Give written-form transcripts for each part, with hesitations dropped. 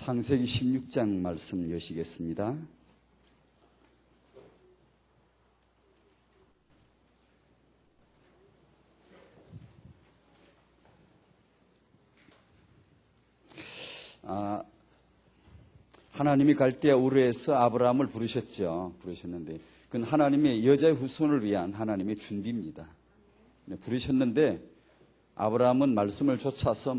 창세기 16장 말씀 여시겠습니다. 하나님이 갈대아 우르에서 아브라함을 부르셨는데 그건 하나님의 여자의 후손을 위한 하나님의 준비입니다. 부르셨는데 아브라함은 말씀을 쫓아서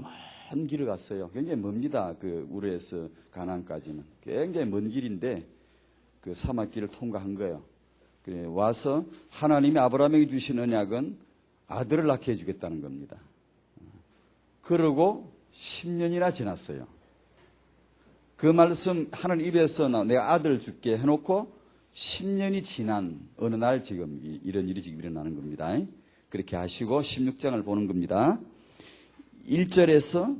먼 길을 갔어요. 굉장히 멉니다. 그 우르에서 가나안까지는 굉장히 먼 길인데 그 사막길을 통과한 거예요. 그래 와서 하나님이 아브라함에게 주신 언약은 아들을 낳게 해주겠다는 겁니다. 그러고 10년이나 지났어요. 그 말씀 하나님 입에서 내가 아들 줄게 해놓고 10년이 지난 어느 날 지금 이런 일이 지금 일어나는 겁니다. 그렇게 하시고 16장을 보는 겁니다. 1절에서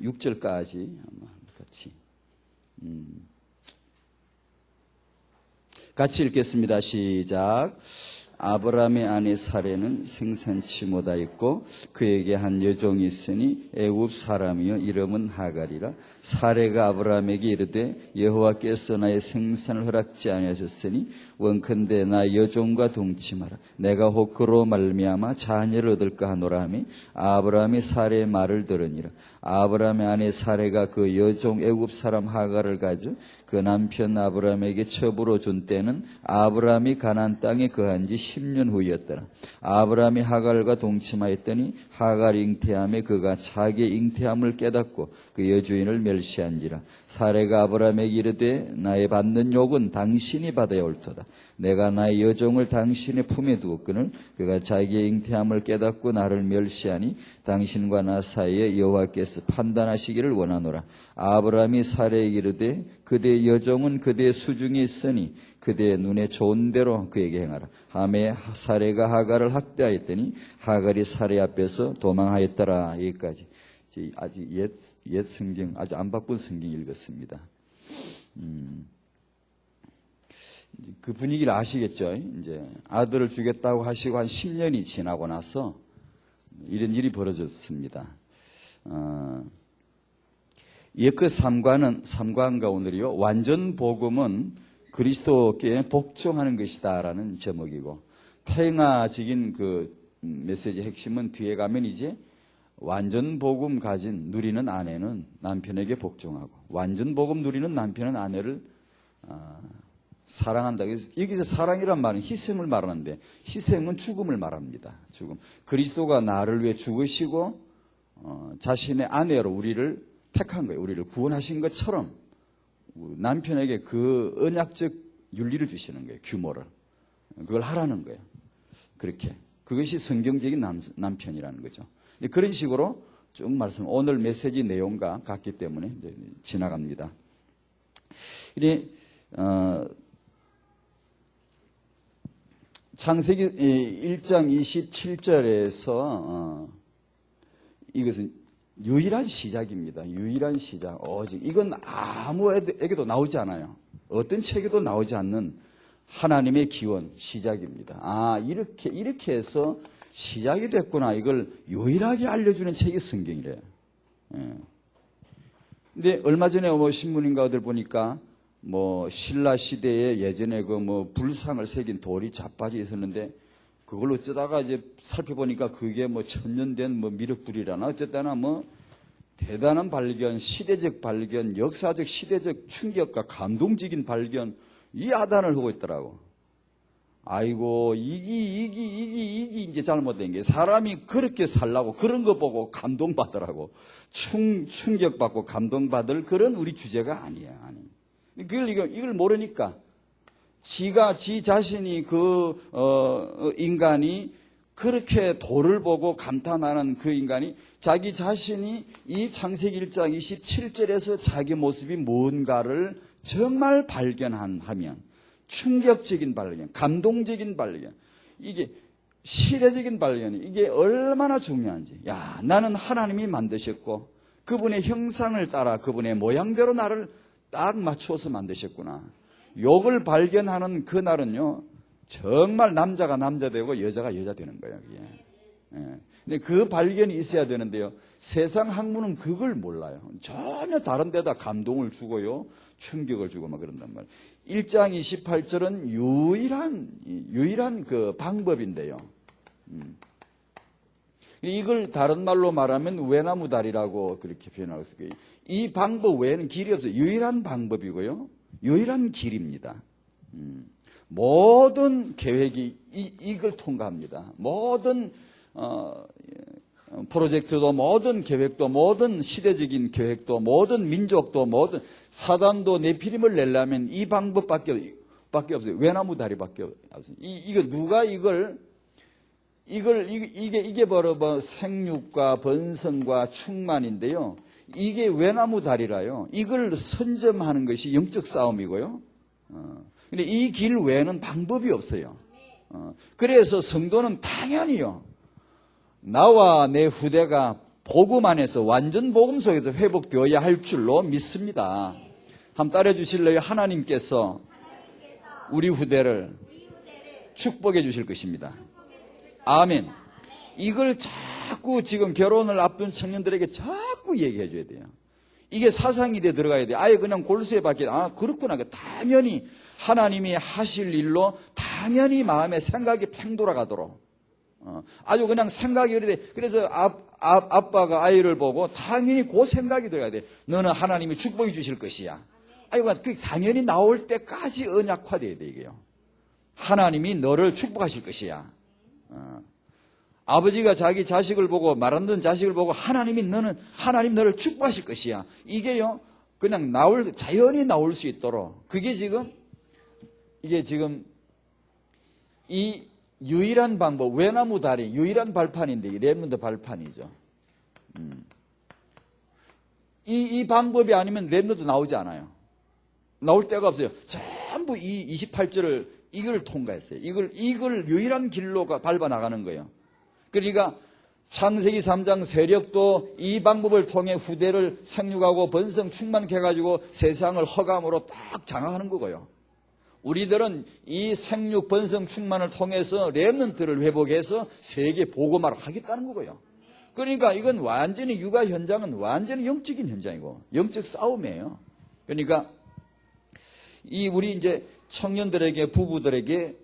6절까지 같이 읽겠습니다. 시작. 아브라함의 아내 사레는 생산치 못하였고 그에게 한 여종이 있으니 애굽 사람이요 이름은 하갈이라. 사레가 아브라함에게 이르되 여호와께서 나의 생산을 허락지 아니하셨으니 원컨대 나 여종과 동침하라. 내가 혹 그로 말미암아 자녀를 얻을까 하노라 하며 아브라함이 사레의 말을 들으니라. 아브라함의 아내 사레가 그 여종 애굽 사람 하갈을 가져 그 남편 아브라함에게 첩으로 준 때는 아브라함이 가나안 땅에 거한 지 10년 후였더라. 아브라함이 하갈과 동침하였더니 하갈이 잉태함에 그가 자기의 잉태함을 깨닫고 그 여주인을 멸시한지라. 사레가 아브라함에게 이르되 나의 받는 욕은 당신이 받아야 옳도다. 내가 나의 여종을 당신의 품에 두었거늘 그가 자기의 잉태함을 깨닫고 나를 멸시하니 당신과 나 사이에 여호와께서 판단하시기를 원하노라. 아브라함이 사레에게 이르되 그대의 여종은 그대의 수중에 있으니 그대의 눈에 좋은 대로 그에게 행하라. 하매 사레가 하갈을 학대하였더니 하갈이 사레 앞에서 도망하였더라. 여기까지 아직 옛 성경 아직 안 바꾼 성경 읽었습니다. 그 분위기를 아시겠죠? 이제 아들을 주겠다고 하시고 한 10년이 지나고 나서 이런 일이 벌어졌습니다. 옛그 삼관과 오늘이요. 완전 복음은 그리스도께 복종하는 것이다라는 제목이고 태영아적인 그 메시지의 핵심은 뒤에 가면 이제 완전 복음 가진 누리는 아내는 남편에게 복종하고 완전 복음 누리는 남편은 아내를 사랑한다. 그래서 여기서 사랑이란 말은 희생을 말하는데 희생은 죽음을 말합니다. 죽음. 그리스도가 나를 위해 죽으시고 자신의 아내로 우리를 택한 거예요. 우리를 구원하신 것처럼 남편에게 그 언약적 윤리를 주시는 거예요. 규모를. 그걸 하라는 거예요. 그렇게. 그것이 성경적인 남편이라는 거죠. 그런 식으로 쭉 말씀, 오늘 메시지 내용과 같기 때문에 이제 지나갑니다. 창세기 1장 27절에서 이것은 유일한 시작입니다. 유일한 시작. 오직 이건 아무에게도 나오지 않아요. 어떤 책에도 나오지 않는 하나님의 기원 시작입니다. 이렇게 해서 시작이 됐구나. 이걸 유일하게 알려주는 책이 성경이래요. 근데 얼마 전에 신문인가 어딜 보니까 신라 시대에 예전에 불상을 새긴 돌이 자빠져 있었는데 그걸 어쩌다가 이제 살펴보니까 그게 천년된 미륵불이라나 어쨌거나 대단한 발견, 시대적 발견, 역사적 시대적 충격과 감동적인 발견, 이 아단을 하고 있더라고. 아이고, 이기 이제 잘못된 게 사람이 그렇게 살라고 그런 거 보고 감동받으라고 충격받고 감동받을 그런 우리 주제가 아니야. 이걸 모르니까 지 자신이 인간이 그렇게 돌을 보고 감탄하는 그 인간이 자기 자신이 이 창세기 1장 27절에서 자기 모습이 뭔가를 정말 발견하면 충격적인 발견, 감동적인 발견, 이게 시대적인 발견이 이게 얼마나 중요한지. 나는 하나님이 만드셨고 그분의 형상을 따라 그분의 모양대로 나를 딱 맞추어서 만드셨구나. 요걸 발견하는 그날은요 정말 남자가 남자 되고 여자가 여자 되는 거예요. 근데 그 발견이 있어야 되는데요. 세상 학문은 그걸 몰라요. 전혀 다른 데다 감동을 주고요. 충격을 주고 막 그런단 말이에요. 1장 28절은 유일한 그 방법인데요. 이걸 다른 말로 말하면 외나무다리라고 그렇게 표현하고 있어요. 이 방법 외에는 길이 없어요. 유일한 방법이고요. 유일한 길입니다. 모든 계획이 이걸 통과합니다. 모든 프로젝트도, 모든 계획도, 모든 시대적인 계획도, 모든 민족도, 모든 사단도 네피림을 내려면 이 방법밖에 없어요. 외나무다리밖에 없어요. 이거 누가 이게 바로 뭐 생육과 번성과 충만인데요. 이게 외나무 다리라요. 이걸 선점하는 것이 영적 싸움이고요. 근데 이 길 외에는 방법이 없어요. 그래서 성도는 당연히요. 나와 내 후대가 복음 안에서 완전 복음 속에서 회복되어야 할 줄로 믿습니다. 한번 따라해 주실래요? 하나님께서 우리 후대를 축복해 주실 것입니다. 아멘. 이걸 자꾸 지금 결혼을 앞둔 청년들에게 자꾸 얘기해 줘야 돼요. 이게 사상이 돼 들어가야 돼요. 아예 그냥 골수에 박혀, 그렇구나. 당연히 하나님이 하실 일로 당연히 마음에 생각이 팽 돌아가도록. 아주 그냥 생각이 그래. 그래서 아빠가 아이를 보고 당연히 그 생각이 들어가야 돼. 너는 하나님이 축복해 주실 것이야. 그 당연히 나올 때까지 언약화돼야 돼, 이게요. 하나님이 너를 축복하실 것이야. 아버지가 자기 자식을 보고 말하는 자식을 보고 하나님 너를 축복하실 것이야. 이게요, 그냥 자연히 나올 수 있도록. 이게 지금 이 유일한 방법, 외나무 다리, 유일한 발판인데, 이 렘넌트 발판이죠. 이 방법이 아니면 렘넌트 나오지 않아요. 나올 데가 없어요. 전부 이 28절을 이걸 통과했어요. 이걸 유일한 길로 밟아 나가는 거예요. 그러니까 창세기 3장 세력도 이 방법을 통해 후대를 생육하고 번성 충만케 해가지고 세상을 허감으로 딱 장악하는 거고요. 우리들은 이 생육 번성 충만을 통해서 렘넌트를 회복해서 세계 복음화를 하겠다는 거고요. 그러니까 이건 완전히 육아 현장은 완전히 영적인 현장이고 영적 싸움이에요. 그러니까 우리 이제 청년들에게, 부부들에게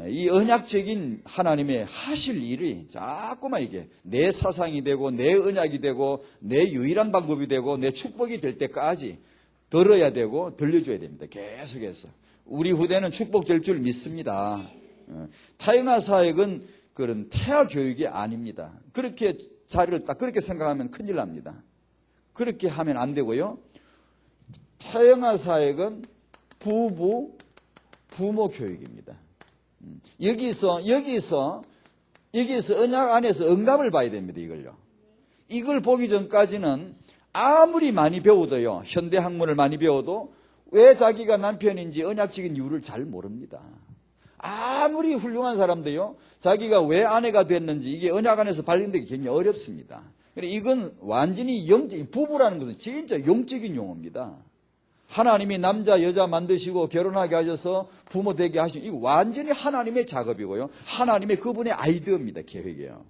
이 언약적인 하나님의 하실 일이 자꾸만 이게 내 사상이 되고 내 언약이 되고 내 유일한 방법이 되고 내 축복이 될 때까지 들어야 되고 들려줘야 됩니다. 계속해서. 우리 후대는 축복될 줄 믿습니다. 타영아 사역은 그런 태아 교육이 아닙니다. 그렇게 자리를 딱 그렇게 생각하면 큰일 납니다. 그렇게 하면 안 되고요. 타영아 사역은 부모 교육입니다. 여기서 언약 안에서 응답을 봐야 됩니다. 이걸 보기 전까지는 아무리 많이 배워도요, 현대 학문을 많이 배워도 왜 자기가 남편인지 언약적인 이유를 잘 모릅니다. 아무리 훌륭한 사람도요, 자기가 왜 아내가 됐는지 이게 언약 안에서 발견되기 굉장히 어렵습니다. 이건 완전히 부부라는 것은 진짜 영적인 용어입니다. 하나님이 남자, 여자 만드시고 결혼하게 하셔서 부모 되게 하시고, 이거 완전히 하나님의 작업이고요. 하나님의 그분의 아이디어입니다. 계획이에요.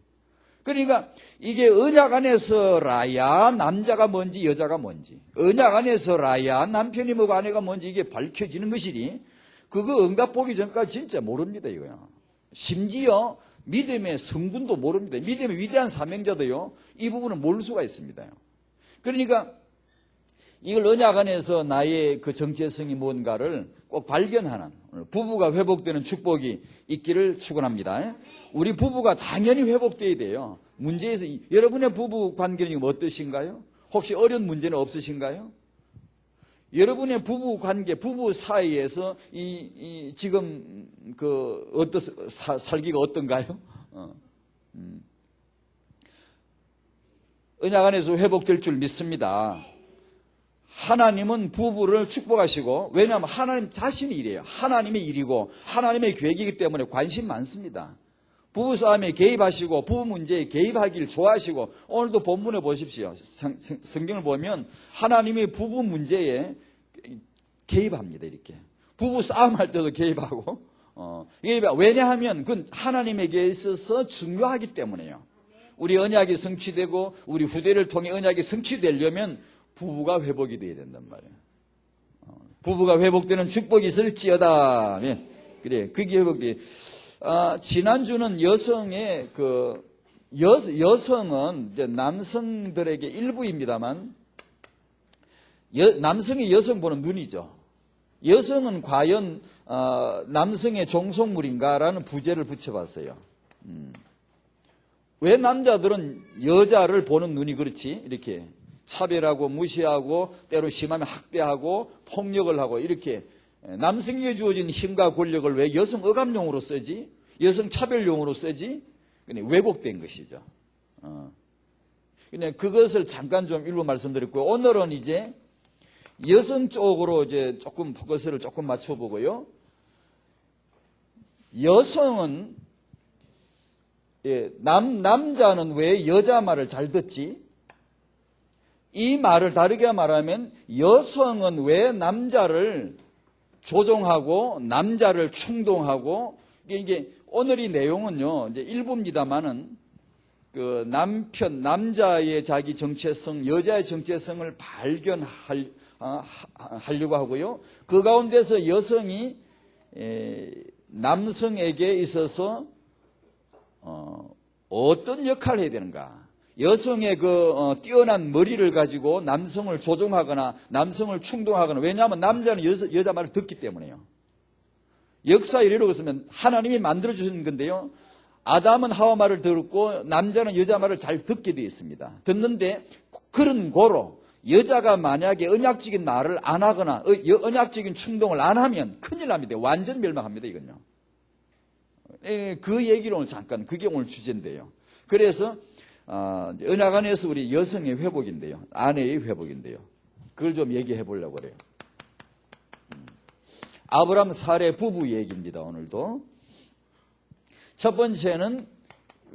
그러니까 이게 언약 안에서라야 남자가 뭔지 여자가 뭔지, 언약 안에서라야 남편이 뭐고 아내가 뭔지 이게 밝혀지는 것이니, 그거 응답 보기 전까지 진짜 모릅니다. 이거요. 심지어 믿음의 성분도 모릅니다. 믿음의 위대한 사명자도요, 이 부분은 모를 수가 있습니다. 그러니까 이걸 언약 안에서 나의 그 정체성이 뭔가를 꼭 발견하는, 부부가 회복되는 축복이 있기를 축원합니다. 우리 부부가 당연히 회복돼야 돼요. 문제에서 여러분의 부부 관계는 지금 어떠신가요? 혹시 어려운 문제는 없으신가요? 여러분의 부부 관계, 부부 사이에서 지금 살기가 어떤가요? 언약 안에서 회복될 줄 믿습니다. 하나님은 부부를 축복하시고, 왜냐하면 하나님 자신의 일이에요. 하나님의 일이고 하나님의 계획이기 때문에 관심 많습니다. 부부싸움에 개입하시고 부부 문제에 개입하기를 좋아하시고, 오늘도 본문에 보십시오. 성경을 보면 하나님이 부부 문제에 개입합니다. 이렇게 부부 싸움할 때도 개입하고, 왜냐하면 그건 하나님에게 있어서 중요하기 때문에요. 우리 언약이 성취되고 우리 후대를 통해 언약이 성취되려면 부부가 회복이 돼야 된단 말이에요. 부부가 회복되는 축복이 있을지어다. 그래, 그게 회복돼. 지난주는 여성의 여성은 이제 남성들에게 일부입니다만, 남성의 여성 보는 눈이죠. 여성은 과연 남성의 종속물인가라는 부제를 붙여봤어요. 왜 남자들은 여자를 보는 눈이 그렇지? 이렇게 차별하고 무시하고 때로 심하면 학대하고 폭력을 하고 이렇게 남성에게 주어진 힘과 권력을 왜 여성 억압용으로 쓰지? 여성 차별용으로 쓰지? 그냥 왜곡된 것이죠. 그냥 그것을 잠깐 좀 일부 말씀드렸고, 오늘은 이제 여성 쪽으로 이제 조금 포커스를 조금 맞춰보고요. 여성은 남자는 왜 여자 말을 잘 듣지? 이 말을 다르게 말하면 여성은 왜 남자를 조종하고 남자를 충동하고, 이게 오늘 이 내용은요, 이제 일부입니다만은 그 남자의 자기 정체성, 여자의 정체성을 발견하려고 하고요. 그 가운데서 여성이 남성에게 있어서 어떤 역할을 해야 되는가? 여성의 뛰어난 머리를 가지고 남성을 조종하거나 남성을 충동하거나, 왜냐하면 남자는 여자 말을 듣기 때문에요. 역사 이래로 쓰면 하나님이 만들어주신 건데요. 아담은 하와 말을 들었고 남자는 여자 말을 잘 듣게 되어 있습니다. 듣는데 그런 고로 여자가 만약에 언약적인 말을 안 하거나 언약적인 충동을 안 하면 큰일 납니다. 완전 멸망합니다, 이건요. 그 얘기를 오늘 잠깐, 그게 오늘 주제인데요. 그래서 언약 안에서 우리 여성의 회복인데요. 아내의 회복인데요. 그걸 좀 얘기해 보려고 그래요. 아브라함 사례 부부 얘기입니다, 오늘도. 첫 번째는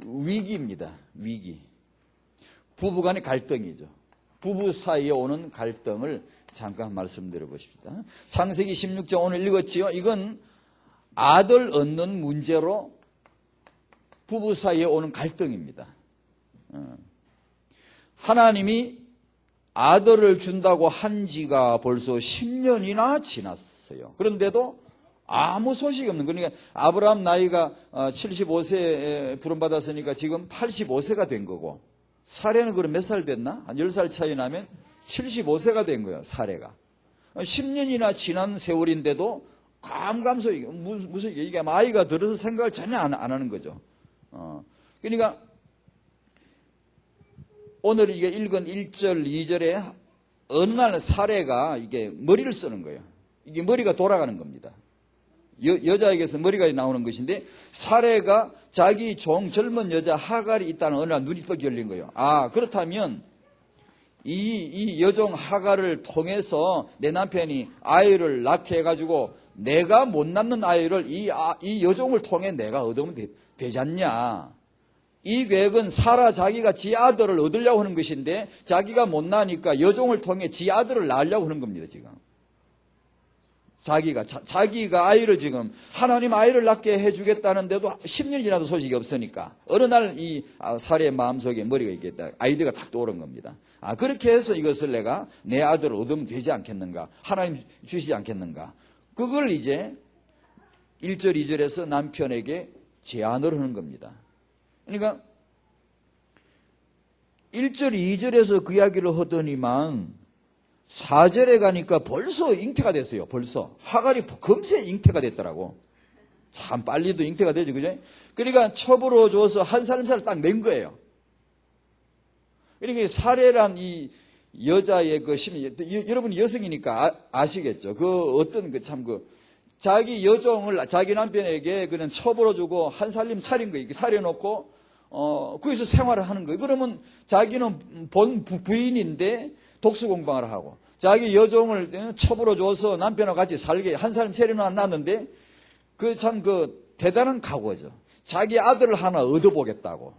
위기입니다. 위기. 부부 간의 갈등이죠. 부부 사이에 오는 갈등을 잠깐 말씀드려 보십시다. 창세기 16장 오늘 읽었지요? 이건 아들 얻는 문제로 부부 사이에 오는 갈등입니다. 하나님이 아들을 준다고 한 지가 벌써 10년이나 지났어요. 그런데도 아무 소식이 없는, 그러니까 아브라함 나이가 75세에 부름받았으니까 지금 85세가 된 거고, 사례는 그럼 몇 살 됐나? 한 10살 차이 나면 75세가 된 거예요, 사례가. 10년이나 지난 세월인데도 감감소리, 무슨 이게 아이가 들어서 생각을 전혀 안 하는 거죠. 그러니까 오늘 이게 읽은 1절, 2절에 어느 날 사례가 이게 머리를 쓰는 거예요. 이게 머리가 돌아가는 겁니다. 여자에게서 머리가 나오는 것인데, 사례가 자기 젊은 여자 하갈이 있다는 어느 날 눈이 뻑 열린 거예요. 그렇다면 이 여종 하갈을 통해서 내 남편이 아이를 낳게 해가지고 내가 못 낳는 아이를 이 여종을 통해 내가 얻으면 되지 않냐. 이 계획은 사라 자기가 지 아들을 얻으려고 하는 것인데, 자기가 못 낳으니까 여종을 통해 지 아들을 낳으려고 하는 겁니다, 지금. 자기가 아이를 지금, 하나님 아이를 낳게 해주겠다는데도 10년이 지나도 소식이 없으니까, 어느 날 이 사례의 마음속에 머리가 있겠다. 아이디어가 탁 떠오른 겁니다. 그렇게 해서 이것을 내가 내 아들을 얻으면 되지 않겠는가. 하나님 주시지 않겠는가. 그걸 이제 1절, 2절에서 남편에게 제안을 하는 겁니다. 그러니까 1절, 2절에서 그 이야기를 하더니만 4절에 가니까 벌써 잉태가 됐어요. 벌써 하갈이 금세 잉태가 됐더라고. 참 빨리도 잉태가 되죠, 그죠? 그러니까 첩으로 줘서 한 살을 딱 낸 거예요. 그러니까 사례란 이 여자의 그 심리, 여러분이 여성이니까 아시겠죠. 자기 여종을 자기 남편에게 그냥 첩으로 주고 한 살림 차린 거, 이렇게 사려놓고 거기서 생활을 하는 거예요. 그러면 자기는 본 부인인데 독수 공방을 하고, 자기 여종을 첩으로 줘서 남편하고 같이 살게 한 살림 차려놨는데, 대단한 각오죠. 자기 아들을 하나 얻어보겠다고.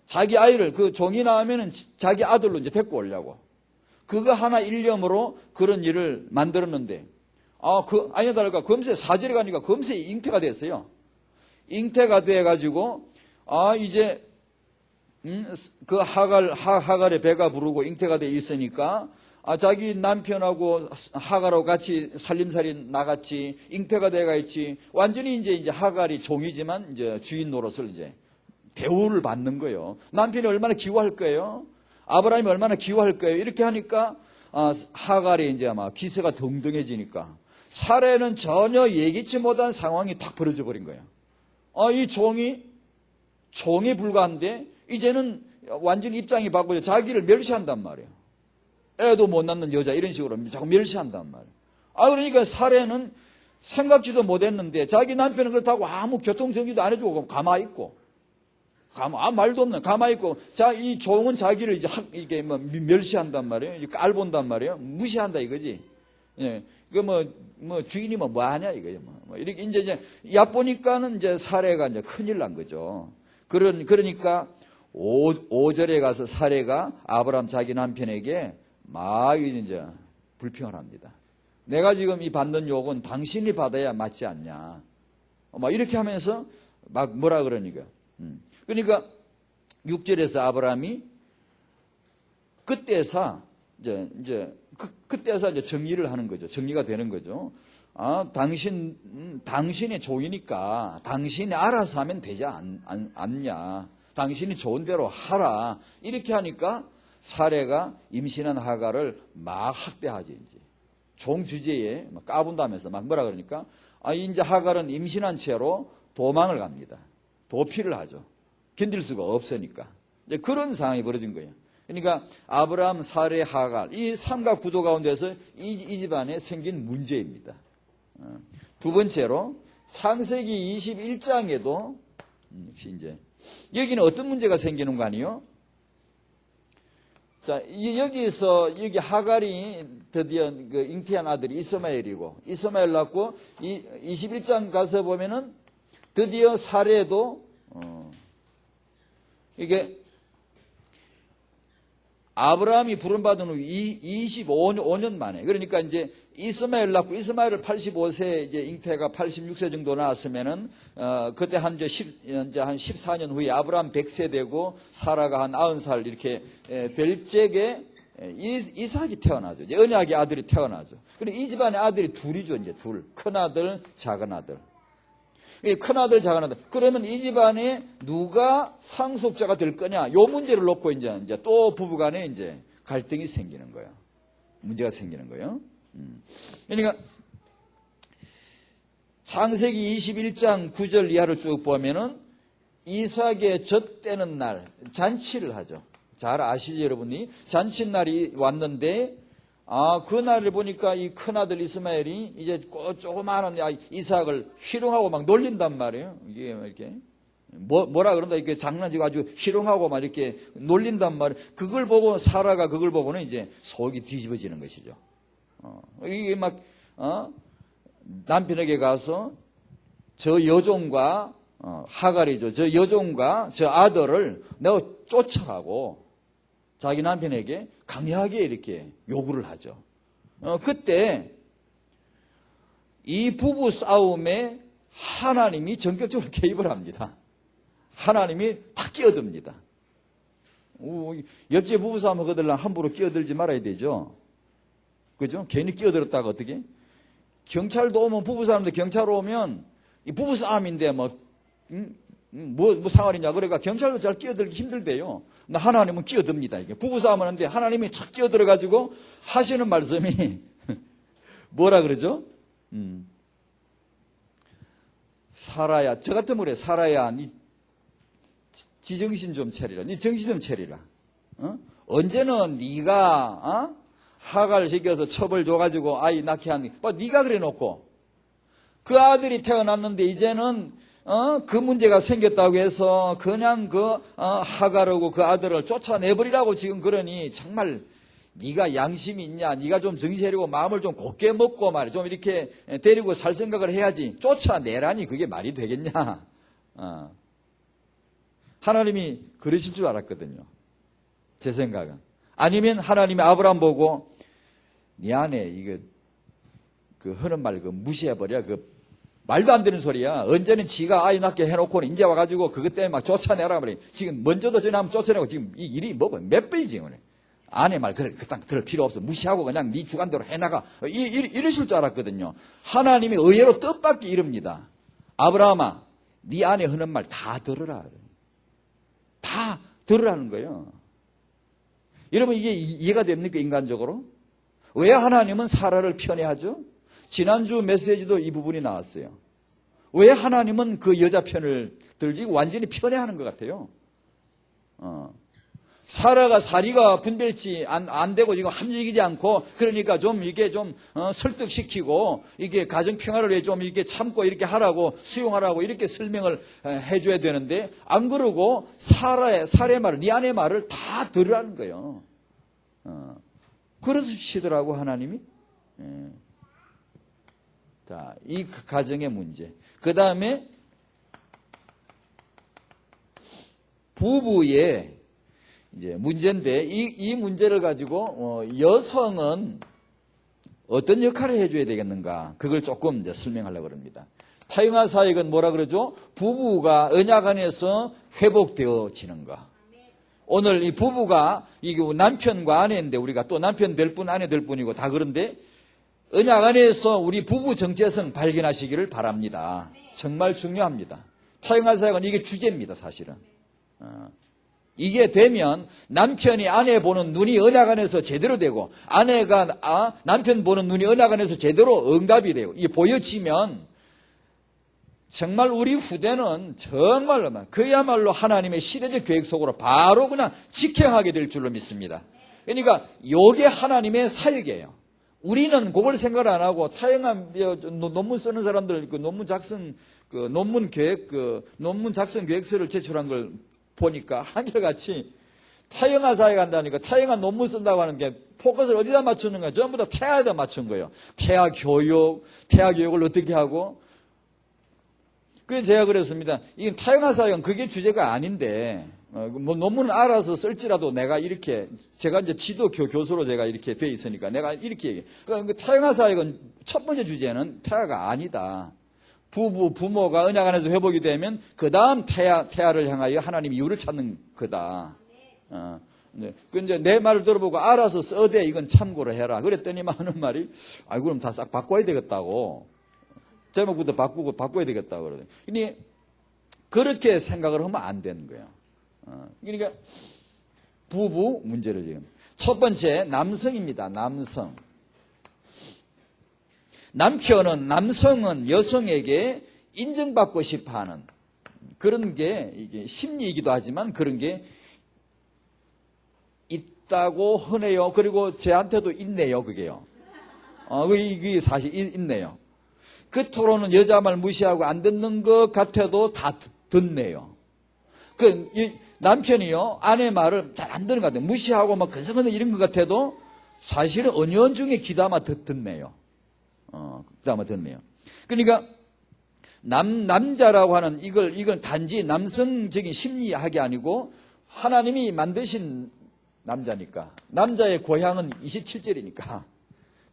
자기 아이를, 종이 나오면은 자기 아들로 이제 데리고 오려고. 그거 하나 일념으로 그런 일을 만들었는데, 아니야 다를까, 금세 4절에 가니까 금세 잉태가 됐어요. 잉태가 돼가지고, 이제 그 하갈의 배가 부르고 잉태가 돼 있으니까 자기 남편하고 하갈하고 같이 살림살이 나갔지, 잉태가 돼가 있지. 완전히 이제 하갈이 종이지만 이제 주인 노릇을 이제 대우를 받는 거예요. 남편이 얼마나 기워할 거예요? 아브라함이 얼마나 기워할 거예요? 이렇게 하니까 하갈이 이제 아마 기세가 동등해지니까 사례는 전혀 예기치 못한 상황이 탁 벌어져 버린 거예요. 이 종에 불과한데 이제는 완전 입장이 바꾸려 자기를 멸시한단 말이에요. 애도 못 낳는 여자 이런 식으로 자꾸 멸시한단 말이에요. 그러니까 사례는 생각지도 못했는데 자기 남편은 그렇다고 아무 교통정리도 안 해주고 가만히 있고 아무 말도 없는 가만히 있고 이 종은 자기를 이제 이게 멸시한단 말이에요. 깔본단 말이에요. 무시한다 이거지. 예. 주인이 뭐 하냐 이거예요. 이렇게 이제 얕보니까는 이제 사례가 이제 큰일 난 거죠. 그러니까 5절에 가서 사례가 아브라함 자기 남편에게 막 이제 불평을 합니다. 내가 지금 이 받는 욕은 당신이 받아야 맞지 않냐. 막 이렇게 하면서 막 뭐라 그러니까. 그러니까 6절에서 아브라함이 그때서 이제 정리를 하는 거죠. 정리가 되는 거죠. 당신이 종이니까 당신이 알아서 하면 되지 않냐. 당신이 좋은 대로 하라. 이렇게 하니까 사례가 임신한 하갈을 막 학대하죠. 이제 종 주제에 막 까분다면서 막 뭐라 그러니까 이제 하갈은 임신한 채로 도망을 갑니다. 도피를 하죠. 견딜 수가 없으니까. 이제 그런 상황이 벌어진 거예요. 그러니까 아브라함, 사례, 하갈 이 삼각 구도 가운데서 이 집안에 생긴 문제입니다. 두 번째로 창세기 21장에도 역시 이제 여기는 어떤 문제가 생기는 거 아니에요? 자, 여기 하갈이 드디어 그 잉태한 아들이 이스마엘이고 이스마엘 낳고 21장 가서 보면은 드디어 사례도 이게 아브라함이 부름받은 후 25년 만에 그러니까 이제 이스마엘 낳고 이스마엘을 85세 이제 잉태가 86세 정도 나왔으면은 그때 이제 한 14년 후에 아브라함 100세 되고 사라가 한 90살 이렇게 될 적에 이삭이 태어나죠. 언약의 아들이 태어나죠. 그리고 이 집안의 아들이 둘이죠. 이제 둘. 큰 아들, 작은 아들. 큰 아들, 작은 아들. 그러면 이 집안에 누가 상속자가 될 거냐? 요 문제를 놓고 이제 또 부부간에 이제 갈등이 생기는 거예요. 문제가 생기는 거예요. 그러니까 창세기 21장 9절 이하를 쭉 보면은 이삭의 젖되는 날 잔치를 하죠. 잘 아시죠, 여러분이? 잔칫날이 왔는데 그날을 보니까 이 큰아들 이스마엘이 이제 조그마한 이삭을 희롱하고 막 놀린단 말이에요. 이게 이렇게 뭐라 그런다 이렇게 장난치고 아주 희롱하고 막 이렇게 놀린단 말이에요. 그걸 보고 사라가 그걸 보고는 이제 속이 뒤집어지는 것이죠. 이게 막 남편에게 가서 저 여종과 하갈이죠. 저 여종과 저 아들을 내가 쫓아가고 자기 남편에게 강하게 이렇게 요구를 하죠. 그때 이 부부 싸움에 하나님이 전격적으로 개입을 합니다. 하나님이 탁 끼어듭니다. 옆집 부부 싸움 하거들랑 함부로 끼어들지 말아야 되죠. 그죠? 괜히 끼어들었다가 어떻게? 경찰도 오면 부부 싸움인데 경찰 오면 이 부부 싸움인데 뭐 상관이냐. 그러니까 경찰도 잘 끼어들기 힘들대요. 근데 하나님은 끼어듭니다. 이게 부부싸움 하는데 하나님이 착 끼어들어가지고 하시는 말씀이 뭐라 그러죠? 사라야, 저 같으면 그래. 사라야, 니 지정신 좀 차리라. 니 정신 좀 차리라. 언제는 네가 하갈 시켜서 처벌 줘가지고 아이 낳게 하는 네가 그래 놓고 그 아들이 태어났는데 이제는 그 문제가 생겼다고 해서 그냥 하갈하고 그 아들을 쫓아내버리라고 지금 그러니 정말 네가 양심이 있냐? 네가 좀 정신 차리고 마음을 좀 곧게 먹고 말이야. 좀 이렇게 데리고 살 생각을 해야지. 쫓아내라니 그게 말이 되겠냐? 하나님이 그러실 줄 알았거든요. 제 생각은. 아니면 하나님이 아브라함 보고 미안해. 이거 하는 말 무시해버려. 말도 안 되는 소리야. 언제는 지가 아이 낳게 해놓고는 이제 와가지고 그것 때문에 막 쫓아내라 그래. 지금 먼저도 전에 한번 쫓아내고 지금 이 일이 몇 번이지, 그래. 아내 말 그래 그땅 들을 필요 없어. 무시하고 그냥 네 주관대로 해나가. 이러실 줄 알았거든요. 하나님이 의외로 뜻밖의 이릅니다. 아브라함아, 네 아내 하는 말 다 들으라. 다 들으라는 거예요. 여러분 이게 이해가 됩니까, 인간적으로? 왜 하나님은 사라를 편애하죠? 지난주 메시지도 이 부분이 나왔어요. 왜 하나님은 그 여자 편을 들고 완전히 편애하는 것 같아요? 사라가 사리가 분별치 안 되고 지금 합리적이지 않고, 그러니까 좀 이게 좀 설득시키고 이게 가정 평화를 위해 좀 이렇게 참고 이렇게 하라고, 수용하라고 이렇게 설명을 해줘야 되는데, 안 그러고 사라의 말을, 네 아내 말을 다 들으라는 거예요. 그러시더라고 하나님이. 자, 이 가정의 문제. 그 다음에 부부의 이제 문제인데, 이 문제를 가지고 여성은 어떤 역할을 해줘야 되겠는가, 그걸 조금 이제 설명하려고 합니다. 타영아 사역은 뭐라 그러죠? 부부가 언약 안에서 회복되어지는 거. 오늘 이 부부가 이게 남편과 아내인데, 우리가 또 남편 될 뿐 아내 될 뿐이고 다 그런데, 언약 안에서 우리 부부 정체성 발견하시기를 바랍니다. 정말 중요합니다. 타영아 사역은 이게 주제입니다, 사실은. 이게 되면 남편이 아내 보는 눈이 언약 안에서 제대로 되고, 아내가 남편 보는 눈이 언약 안에서 제대로 응답이 돼요. 이게 보여지면 정말 우리 후대는 정말로 그야말로 하나님의 시대적 계획 속으로 바로 그냥 직행하게 될 줄로 믿습니다. 그러니까 이게 하나님의 사역이에요. 우리는 그걸 생각 안 하고 타영한 논문 쓰는 사람들 그 논문 작성 계획서를 제출한 걸 보니까 한결같이 타영아 사역 한다니까 타영아 논문 쓴다고 하는 게 포커스를 어디다 맞추는가, 전부 다 태아에다 맞춘 거예요. 태아 교육을 어떻게 하고. 그래서 제가 그랬습니다. 이 타영아 사역은 그게 주제가 아닌데, 뭐 논문을 알아서 쓸지라도 내가 이렇게, 제가 이제 지도 교수로 제가 이렇게 돼 있으니까 내가 이렇게 얘기해. 그 타영아 사역은 첫 번째 주제는 태아가 아니다. 부모가 언약 안에서 회복이 되면 그 다음 태아를 향하여 하나님 이유를 찾는 거다. 네. 근데 내 말을 들어보고 알아서 써대, 이건 참고로 해라. 그랬더니만 하는 말이, 그럼 다 싹 바꿔야 되겠다고. 제목부터 바꿔야 되겠다고 그러더니. 그러니 그렇게 생각을 하면 안 되는 거예요. 그러니까 부부 문제를 지금. 첫 번째, 남성입니다. 남성은 여성에게 인정받고 싶어 하는 그런 게 이게 심리이기도 하지만 그런 게 있다고 하네요. 그리고 저한테도 있네요, 그게요. 이게 사실 있네요. 겉으로는 여자 말 무시하고 안 듣는 것 같아도 다 듣네요. 이 남편이요, 아내 말을 잘 안 듣는 것 같아요. 무시하고 막 근성근성 이런 것 같아도 사실은 은연중에 귀담아 듣네요. 귀담아 듣네요. 그러니까 남자라고 하는 이건 단지 남성적인 심리학이 아니고 하나님이 만드신 남자니까, 남자의 고향은 27절이니까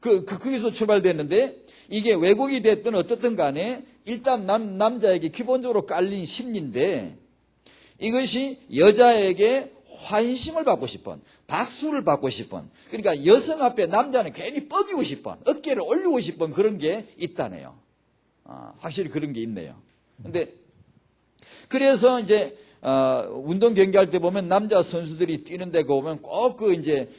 거기서 출발됐는데, 이게 왜곡이 됐든 어떻든 간에 일단 남자에게 기본적으로 깔린 심리인데, 이것이 여자에게 환심을 받고 싶은, 박수를 받고 싶은, 그러니까 여성 앞에 남자는 괜히 뻐기고 싶은, 어깨를 올리고 싶은 그런 게 있다네요. 확실히 그런 게 있네요. 근데 그래서 이제 운동 경기할 때 보면 남자 선수들이 뛰는데 보면 꼭 이제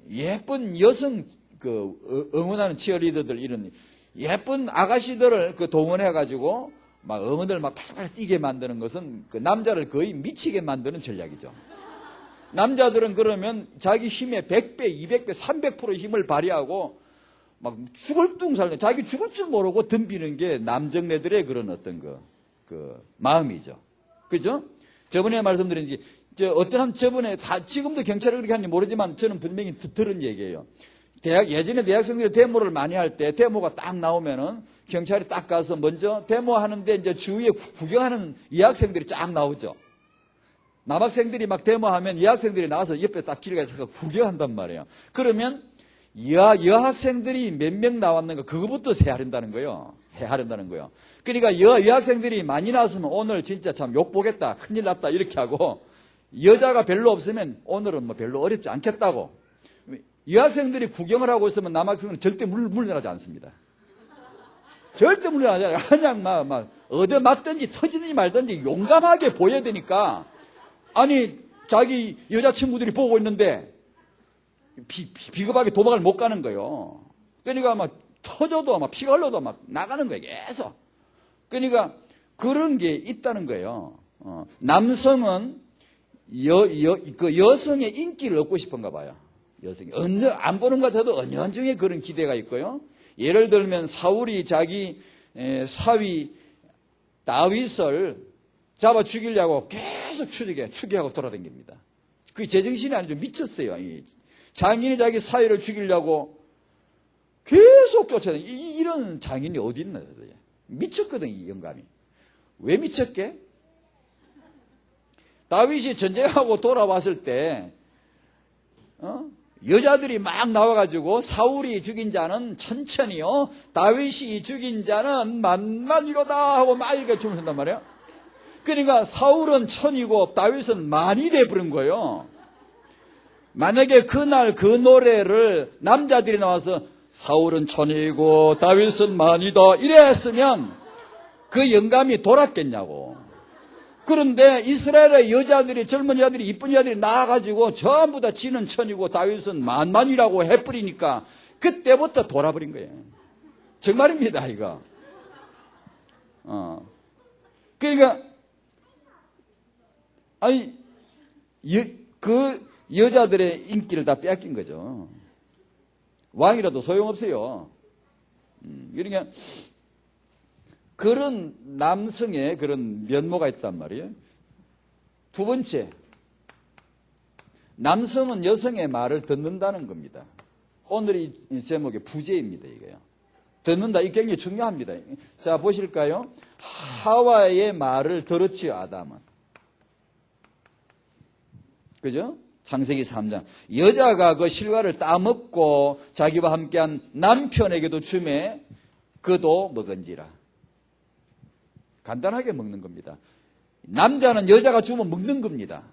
예쁜 여성 응원하는 치어리더들, 이런 예쁜 아가씨들을 동원해가지고 막 응원을 막 팔팔 뛰게 만드는 것은 그 남자를 거의 미치게 만드는 전략이죠. 남자들은 그러면 자기 힘의 100배, 200배, 300% 힘을 발휘하고 막 죽을 둥 살고 자기 죽을 줄 모르고 덤비는 게 남정네들의 그런 어떤 그 마음이죠. 그죠? 저번에 말씀드린 어떤 저번에 지금도 경찰이 그렇게 하는지 모르지만 저는 분명히 들은 얘기예요. 예전에 대학생들이 데모를 많이 할 때 데모가 딱 나오면은 경찰이 딱 가서 먼저 데모하는데 이제 주위에 구경하는 여학생들이 쫙 나오죠. 남학생들이 막 데모하면 여학생들이 나와서 옆에 딱 길가에 서서 구경한단 말이에요. 그러면 여학생들이 몇 명 나왔는가 그거부터 세하른다는 거예요. 해하른다는 거예요. 그러니까 여학생들이 많이 나왔으면 오늘 진짜 참 욕보겠다, 큰일 났다 이렇게 하고, 여자가 별로 없으면 오늘은 뭐 별로 어렵지 않겠다고. 여학생들이 구경을 하고 있으면 남학생은 절대 물러나지 않습니다. 절대 물러나지 않아요. 그냥 막 얻어맞든지 터지든지 말든지 용감하게 보여야 되니까. 아니 자기 여자친구들이 보고 있는데 비겁하게 도박을 못 가는 거예요. 그러니까 막 터져도 막 피가 흘러도 막 나가는 거예요. 계속. 그러니까 그런 게 있다는 거예요. 남성은 그 여성의 인기를 얻고 싶은가 봐요. 여성이 안 보는 것 같아도 은연중에 그런 기대가 있고요. 예를 들면 사울이 자기 사위 다윗을 잡아 죽이려고 계속 추격하고 돌아다닙니다. 그게 제정신이 아니죠. 미쳤어요. 장인이 자기 사위를 죽이려고 계속 쫓아다니고, 이런 장인이 어디 있나. 미쳤거든, 이 영감이. 왜 미쳤게? 다윗이 전쟁하고 돌아왔을 때 여자들이 막 나와가지고 사울이 죽인 자는 천천히요, 다윗이 죽인 자는 만만이로다 하고 막 이렇게 춤을 춘단 말이에요. 그러니까 사울은 천이고 다윗은 만이 돼버린 거예요. 만약에 그날 그 노래를 남자들이 나와서 사울은 천이고 다윗은 만이다 이랬으면 그 영감이 돌았겠냐고. 그런데 이스라엘의 여자들이, 젊은 여자들이, 이쁜 여자들이 나와가지고 전부 다 지는 천이고 다윗은 만만이라고 해버리니까 그때부터 돌아버린 거예요. 정말입니다, 이거. 그러니까 아니 그 여자들의 인기를 다 빼앗긴 거죠. 왕이라도 소용없어요. 그러니까 그런 남성의 그런 면모가 있단 말이에요. 두 번째, 남성은 여성의 말을 듣는다는 겁니다. 오늘 이 제목의 부제입니다, 이거요. 듣는다, 이게 굉장히 중요합니다. 자, 보실까요? 하와의 말을 들었지요, 아담은. 그죠? 창세기 3장. 여자가 그 실과를 따먹고 자기와 함께한 남편에게도 주매 그도 먹은지라. 간단하게 먹는 겁니다. 남자는 여자가 주면 먹는 겁니다.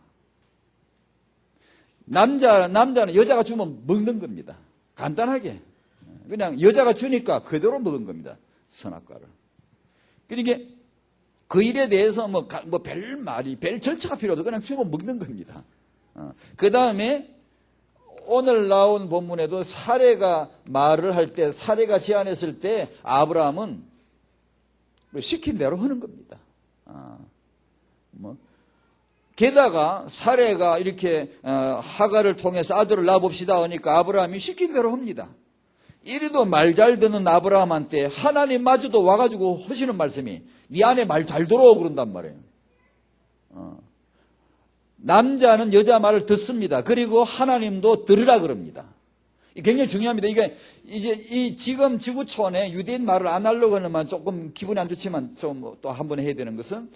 남자는 여자가 주면 먹는 겁니다. 간단하게. 그냥 여자가 주니까 그대로 먹은 겁니다. 선악과를. 그러니까 그 일에 대해서 별 절차가 필요 없어. 그냥 주면 먹는 겁니다. 그 다음에 오늘 나온 본문에도 사례가 말을 할 때, 사례가 제안했을 때 아브라함은 시킨 대로 하는 겁니다. 게다가 사례가 이렇게 하가를 통해서 아들을 낳아봅시다 하니까 아브라함이 시킨 대로 합니다. 이리도 말 잘 듣는 아브라함한테 하나님마저도 와가지고 하시는 말씀이 네 안에 말 잘 들어 그런단 말이에요. 남자는 여자 말을 듣습니다. 그리고 하나님도 들으라 그럽니다. 굉장히 중요합니다. 이게 이제 지금 지구촌에 유대인 말을 안 하려고 하는 만 조금 기분이 안 좋지만 좀 또 한 번 해야 되는 것은,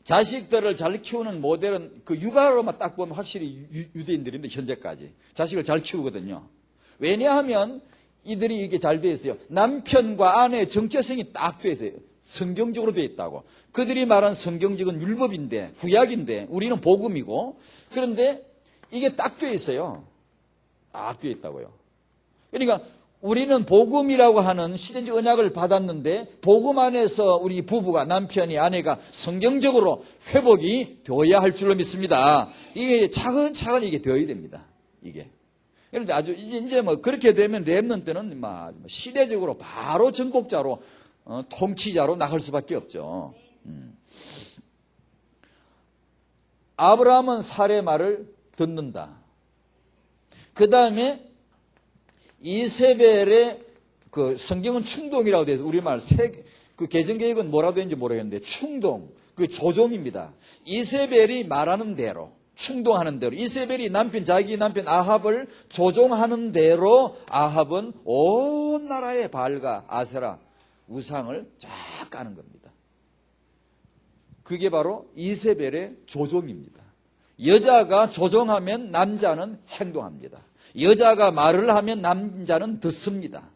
자식들을 잘 키우는 모델은 그 육아로만 딱 보면 확실히 유대인들인데, 현재까지 자식을 잘 키우거든요. 왜냐하면 이들이 이게 잘 되어 있어요. 남편과 아내의 정체성이 딱 되어 있어요. 성경적으로 되어 있다고. 그들이 말한 성경적은 율법인데, 구약인데 우리는 복음이고, 그런데 이게 딱 되어 있어요. 딱 되어 있다고요. 그러니까 우리는 복음이라고 하는 시대적 언약을 받았는데, 복음 안에서 우리 부부가, 남편이, 아내가 성경적으로 회복이 되어야 할 줄로 믿습니다. 이게 차근차근 이게 되어야 됩니다. 이게. 그런데 아주 이제 그렇게 되면 렘넌트는 시대적으로 바로 정복자로, 통치자로 나갈 수밖에 없죠. 아브라함은 사례 말을 듣는다. 그 다음에 이세벨의 그 성경은 충동이라고 되어 있어요. 우리말 그 개정계획은 뭐라고 되는지 모르겠는데 충동, 그 조종입니다. 이세벨이 말하는 대로, 충동하는 대로, 이세벨이 자기 남편 아합을 조종하는 대로 아합은 온 나라의 바알과 아세라 우상을 쫙 까는 겁니다. 그게 바로 이세벨의 조종입니다. 여자가 조종하면 남자는 행동합니다. 여자가 말을 하면 남자는 듣습니다.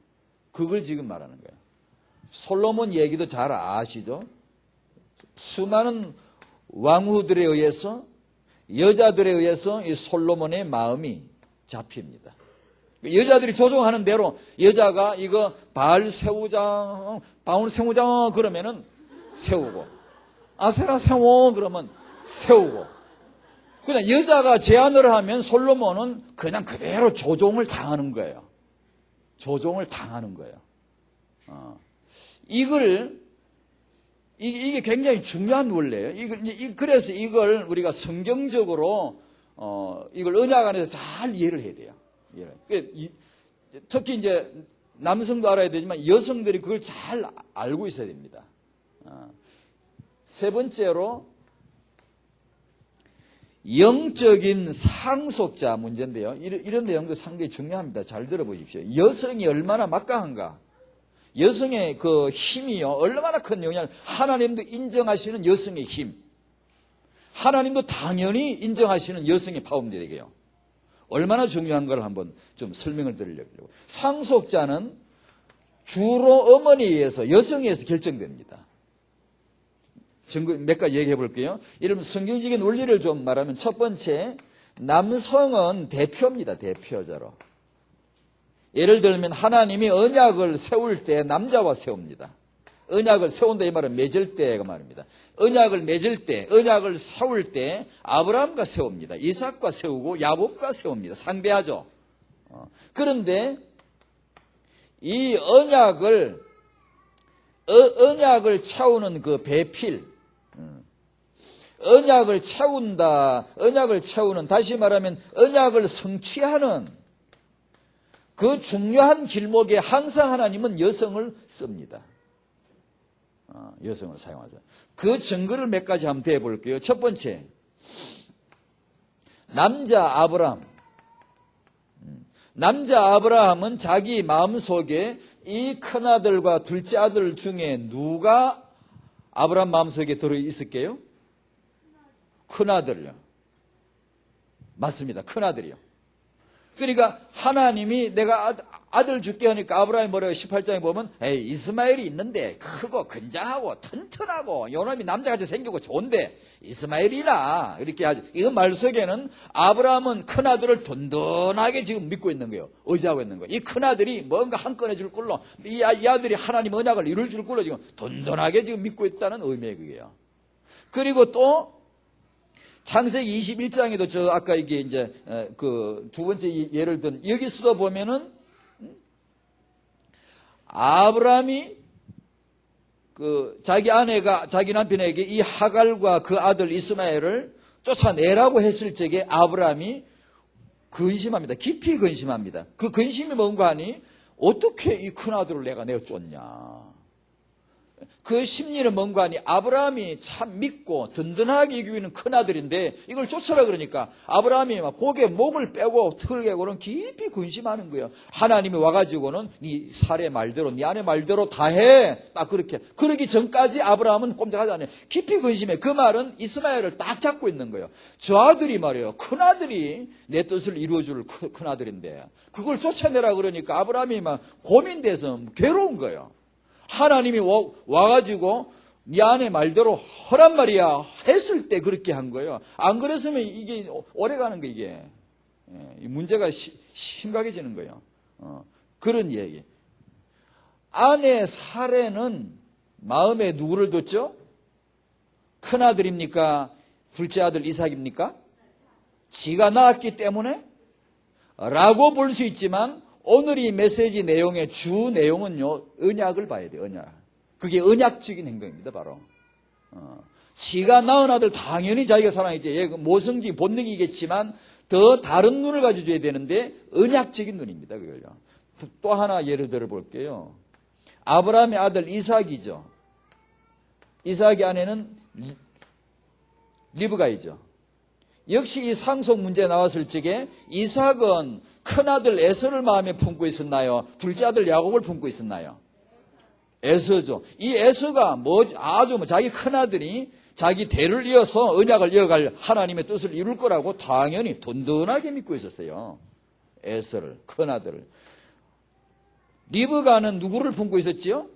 그걸 지금 말하는 거예요. 솔로몬 얘기도 잘 아시죠? 수많은 왕후들에 의해서, 여자들에 의해서 이 솔로몬의 마음이 잡힙니다. 여자들이 조종하는 대로 여자가 이거 바알 세우자, 바울 세우자 그러면은 세우고, 아세라 세워 그러면 세우고, 그냥 여자가 제안을 하면 솔로몬은 그냥 그대로 조종을 당하는 거예요. 조종을 당하는 거예요. 이게 굉장히 중요한 원리예요. 그래서 이걸 우리가 성경적으로, 이걸 언약 안에서 잘 이해를 해야 돼요. 특히 이제 남성도 알아야 되지만 여성들이 그걸 잘 알고 있어야 됩니다. 세 번째로, 영적인 상속자 문제인데요. 이런 내용도 상당히 중요합니다. 잘 들어보십시오. 여성이 얼마나 막강한가. 여성의 그 힘이요, 얼마나 큰 영향을, 하나님도 인정하시는 여성의 힘, 하나님도 당연히 인정하시는 여성의 파워인데요. 얼마나 중요한 걸 한번 좀 설명을 드리려고. 상속자는 주로 어머니에 의해서, 여성에 의해서 결정됩니다. 몇 가지 얘기해 볼게요. 이러면 성경적인 원리를 좀 말하면, 첫 번째, 남성은 대표입니다. 대표자로. 예를 들면 하나님이 언약을 세울 때 남자와 세웁니다. 언약을 세운다 이 말은 맺을 때가 말입니다. 언약을 맺을 때, 언약을 세울 때 아브라함과 세웁니다. 이삭과 세우고 야곱과 세웁니다. 상대하죠. 그런데 이 언약을 채우는 그 배필, 언약을 채우는, 다시 말하면 언약을 성취하는 그 중요한 길목에 항상 하나님은 여성을 씁니다. 여성을 사용하죠. 그 증거를 몇 가지 한번 대볼게요. 첫 번째, 남자 아브라함. 남자 아브라함은 자기 마음속에 이 큰아들과 둘째 아들 중에 누가 아브라함 마음속에 들어있을게요? 큰아들요. 맞습니다. 큰아들이요. 그러니까 하나님이 내가 아들 줄게 하니까 아브라함이 뭐라고 18장에 보면, 에이, 이스마엘이 있는데 크고 건장하고 튼튼하고 요놈이 남자같이 생기고 좋은데 이스마엘이나 이렇게 하죠. 이거 말 속에는 아브라함은 큰아들을 든든하게 지금 믿고 있는 거예요. 의지하고 있는 거예요. 이 큰아들이 뭔가 한 건해 줄 걸로, 이 아들이 하나님 언약을 이룰 줄 걸로 지금 든든하게 지금 믿고 있다는 의미의 그게요. 그리고 또 창세기 21장에도 저 아까 이게 이제 그 두 번째 예를 든 여기서도 보면은 아브라함이 그 자기 아내가 자기 남편에게 이 하갈과 그 아들 이스마엘을 쫓아내라고 했을 적에 아브라함이 근심합니다. 깊이 근심합니다. 그 근심이 뭔가 하니 어떻게 이 큰아들을 내가 쫓냐. 그 심리는 뭔가 하니 아브라함이 참 믿고 든든하게 이기는 큰아들인데 이걸 쫓아라 그러니까 아브라함이 막 고개 목을 빼고 턱을 개고는 깊이 근심하는 거예요. 하나님이 와가지고는 네 사례 말대로 네 아내 말대로 다 해. 딱 그렇게. 그러기 전까지 아브라함은 꼼짝하지 않아요. 깊이 근심해. 그 말은 이스마엘을 딱 잡고 있는 거예요. 저 아들이 말이에요. 큰아들이 내 뜻을 이루어줄 큰아들인데 그걸 쫓아내라 그러니까 아브라함이 막 고민돼서 괴로운 거예요. 하나님이 와가지고 네 아내 말대로 하란 말이야 했을 때 그렇게 한 거예요. 안 그랬으면 이게 오래가는 거 이게 문제가 심각해지는 거예요. 그런 얘기. 아내 사례는 마음에 누구를 뒀죠? 큰아들입니까? 둘째 아들 이삭입니까? 지가 낳았기 때문에? 라고 볼 수 있지만 오늘 이 메시지 내용의 주 내용은요, 언약을 봐야 돼요, 언약. 그게 언약적인 행동입니다, 바로. 지가 낳은 아들 당연히 자기가 사랑했지. 모성적인 본능이겠지만 더 다른 눈을 가져줘야 되는데 언약적인 눈입니다, 그걸요. 또 하나 예를 들어 볼게요. 아브라함의 아들 이삭이죠. 이삭의 아내는 리브가이죠. 역시 이 상속 문제 나왔을 적에 이삭은 큰아들 에서를 마음에 품고 있었나요? 둘째 아들 야곱을 품고 있었나요? 에서죠. 이 에서가 자기 큰아들이 자기 대를 이어서 언약을 이어갈 하나님의 뜻을 이룰 거라고 당연히 든든하게 믿고 있었어요. 에서를, 큰아들을. 리브가는 누구를 품고 있었지요?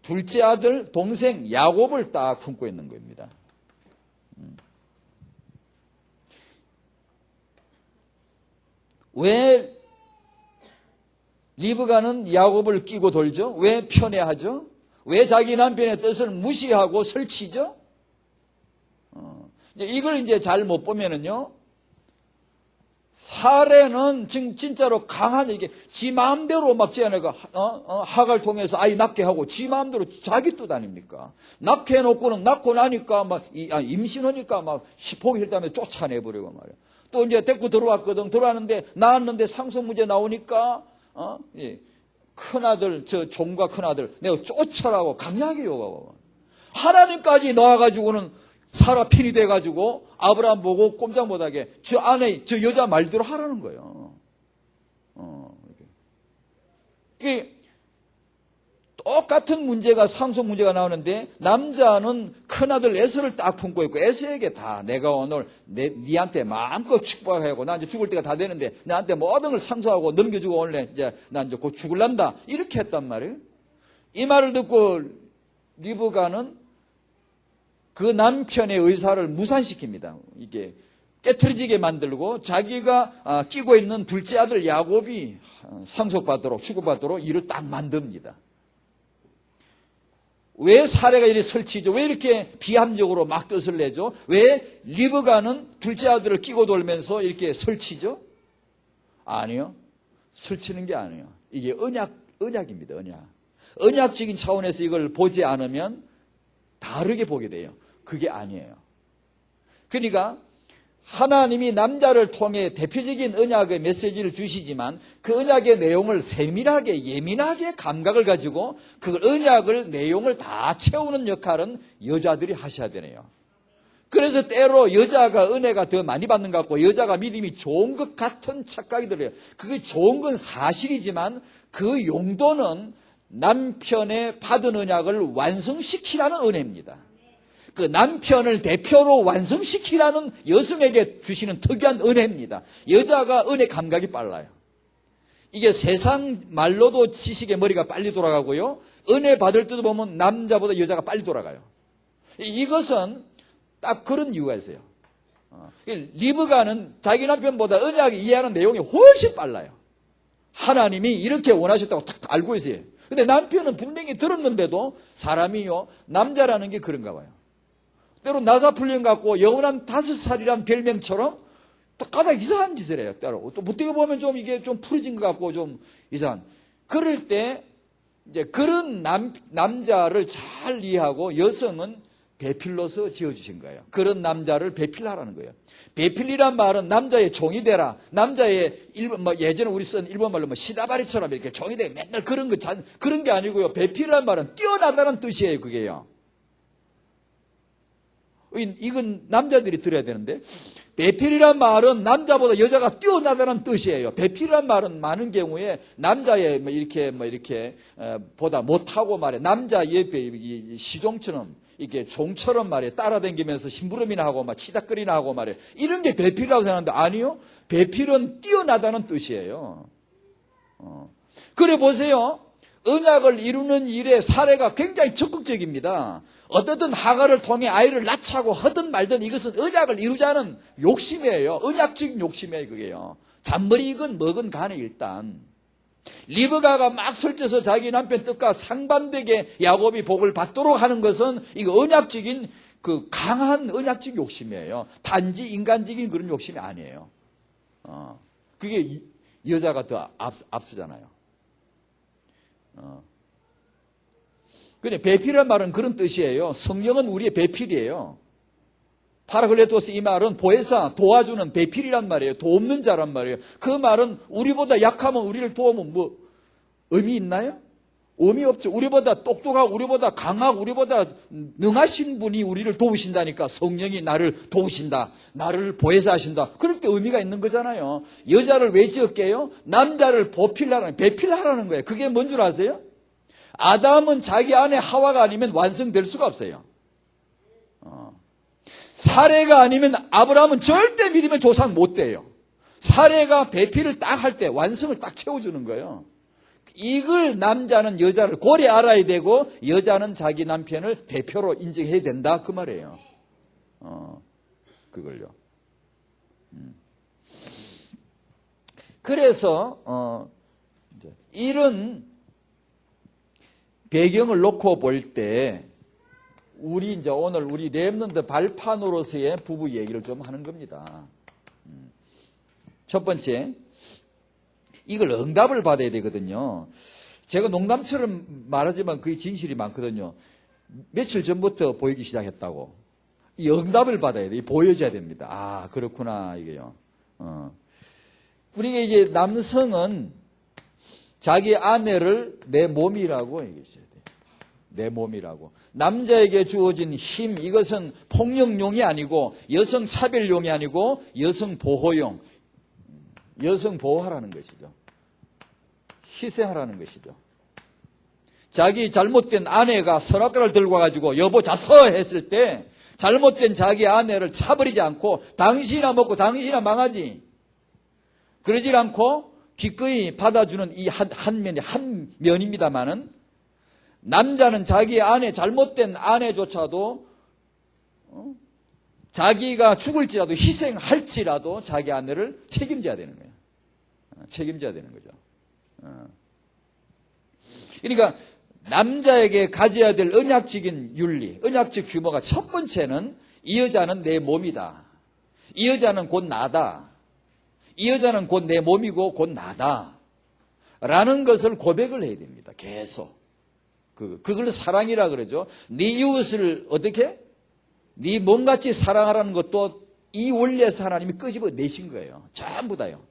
둘째 아들, 동생 야곱을 딱 품고 있는 겁니다. 왜 리브가는 야곱을 끼고 돌죠? 왜 편애하죠? 왜 자기 남편의 뜻을 무시하고 설치죠? 이걸 이제 잘 못 보면은요, 사례는 진짜로 강한, 이게 지 마음대로 막 지어내가, 하가를 통해서 아이 낳게 하고 지 마음대로 자기 뜻 아닙니까? 낳게 해놓고는 낳고 나니까 막, 임신하니까 막 보기 싫다며 쫓아내버리고 말이야. 또 이제 데리고 들어왔거든. 들어왔는데, 낳았는데 상속 문제 나오니까, 큰아들, 저 종과 큰아들, 내가 쫓아라고 강하게 요구하고. 하나님까지 나와가지고는 사라 핀이 돼가지고 아브라함 보고 꼼짝 못하게 저 아내, 저 여자 말대로 하라는 거예요. 이게 똑같은 문제가 상속 문제가 나오는데 남자는 큰아들 에서를 딱 품고 있고 에서에게 다 내가 오늘 니한테 마음껏 축복하고 나 이제 죽을 때가 다 되는데 나한테 모든 걸 상속하고 넘겨주고 오늘 이제 나 이제 곧 죽을란다 이렇게 했단 말이에요. 이 말을 듣고 리브가는 그 남편의 의사를 무산시킵니다. 이게 깨트려지게 만들고 자기가 끼고 있는 둘째 아들 야곱이 상속받도록 축복받도록 일을 딱 만듭니다. 왜 사례가 이렇게 설치죠? 왜 이렇게 비합리적으로 막 뜻을 내죠? 왜 리브가는 둘째 아들을 끼고 돌면서 이렇게 설치죠? 아니요. 설치는 게 아니에요. 이게 언약입니다. 언약적인 차원에서 이걸 보지 않으면 다르게 보게 돼요. 그게 아니에요. 그러니까 하나님이 남자를 통해 대표적인 언약의 메시지를 주시지만 그 언약의 내용을 세밀하게 예민하게 감각을 가지고 그 언약을 내용을 다 채우는 역할은 여자들이 하셔야 되네요. 그래서 때로 여자가 은혜가 더 많이 받는 것 같고 여자가 믿음이 좋은 것 같은 착각이 들어요. 그게 좋은 건 사실이지만 그 용도는 남편의 받은 언약을 완성시키라는 은혜입니다. 그 남편을 대표로 완성시키라는 여성에게 주시는 특이한 은혜입니다. 여자가 은혜 감각이 빨라요. 이게 세상 말로도 지식의 머리가 빨리 돌아가고요. 은혜 받을 때도 보면 남자보다 여자가 빨리 돌아가요. 이것은 딱 그런 이유가 있어요. 리브가는 자기 남편보다 언약을 이해하는 내용이 훨씬 빨라요. 하나님이 이렇게 원하셨다고 딱 알고 있어요. 근데 남편은 분명히 들었는데도 사람이요, 남자라는 게 그런가 봐요. 때로 나사풀림 갖고 영원한 5살이란 별명처럼 또 까다 이상한 짓을 해요. 때로 또 어떻게 보면 좀 이게 좀 풀어진 것 같고 좀 이상한. 그럴 때 이제 그런 남자를 잘 이해하고 여성은 배필로서 지어주신 거예요. 그런 남자를 배필하라는 거예요. 배필이란 말은 남자의 종이 되라. 남자의 예전에 우리 쓴 일본 말로 시다바리처럼 이렇게 종이 돼 맨날 그런 게 아니고요. 배필이란 말은 뛰어나다는 뜻이에요. 그게요. 이건 남자들이 들어야 되는데 배필이란 말은 남자보다 여자가 뛰어나다는 뜻이에요. 배필이란 말은 많은 경우에 남자의 이렇게 보다 못하고 말해 남자의 시종처럼 이게 종처럼 말해 따라다니면서 심부름이나 하고 막 치닥거리나 하고 말해 이런 게 배필이라고 생각하는데 아니요. 배필은 뛰어나다는 뜻이에요. 그래 보세요. 언약을 이루는 일의 사례가 굉장히 적극적입니다. 어떻든 하가를 통해 아이를 낳자고 하든 말든 이것은 언약을 이루자는 욕심이에요. 언약적인 욕심이에요. 그게요. 잔머리이건 뭐건 간에 일단 리브가가 막 설쳐서 자기 남편 뜻과 상반되게 야곱이 복을 받도록 하는 것은 이거 언약적인 그 강한 언약적 욕심이에요. 단지 인간적인 그런 욕심이 아니에요. 그게 여자가 더 앞서잖아요. 근데 배필이란 말은 그런 뜻이에요. 성령은 우리의 배필이에요. 파라클레토스 이 말은 보혜사, 도와주는 배필이란 말이에요. 도움는 자란 말이에요. 그 말은 우리보다 약하면 우리를 도우면 뭐 의미 있나요? 의미 없죠. 우리보다 똑똑하고 우리보다 강하고 우리보다 능하신 분이 우리를 도우신다니까. 성령이 나를 도우신다. 나를 보혜사하신다. 그럴 때 의미가 있는 거잖아요. 여자를 왜 지었게요? 남자를 배필하라는 거예요. 그게 뭔 줄 아세요? 아담은 자기 아내 하와가 아니면 완성될 수가 없어요. 사례가 아니면 아브라함은 절대 믿음의 조상 못 돼요. 사례가 배필을 딱 할 때 완성을 딱 채워주는 거예요. 이걸 남자는 여자를 고래 알아야 되고 여자는 자기 남편을 대표로 인정해야 된다 그 말이에요. 그걸요. 그래서 이런 배경을 놓고 볼 때 우리 이제 오늘 우리 렘넌트 발판으로서의 부부 얘기를 좀 하는 겁니다. 첫 번째, 이걸 응답을 받아야 되거든요. 제가 농담처럼 말하지만 그게 진실이 많거든요. 며칠 전부터 보이기 시작했다고. 이 응답을 받아야 돼. 보여줘야 됩니다. 아, 그렇구나, 이게요. 우리가 이제 남성은 자기 아내를 내 몸이라고 얘기했어야 돼요. 내 몸이라고. 남자에게 주어진 힘, 이것은 폭력용이 아니고 여성 차별용이 아니고 여성 보호용. 여성 보호하라는 것이죠. 희생하라는 것이죠. 자기 잘못된 아내가 서랍가를 들고 와가지고 여보 잤어 했을 때 잘못된 자기 아내를 차버리지 않고 당신이나 먹고 당신이나 망하지. 그러지 않고 기꺼이 받아주는 이 한 면입니다만은 남자는 자기 아내, 잘못된 아내조차도 자기가 죽을지라도 희생할지라도 자기 아내를 책임져야 되는 거예요. 책임져야 되는 거죠. 그러니까 남자에게 가져야 될 언약적인 윤리, 언약적 규모가 첫 번째는 이 여자는 내 몸이다. 이 여자는 곧 나다. 이 여자는 곧 내 몸이고 곧 나다. 라는 것을 고백을 해야 됩니다. 계속. 그걸 사랑이라 그러죠. 네 이웃을 어떻게? 네 몸같이 사랑하라는 것도 이 원리에서 하나님이 끄집어내신 거예요. 전부 다요.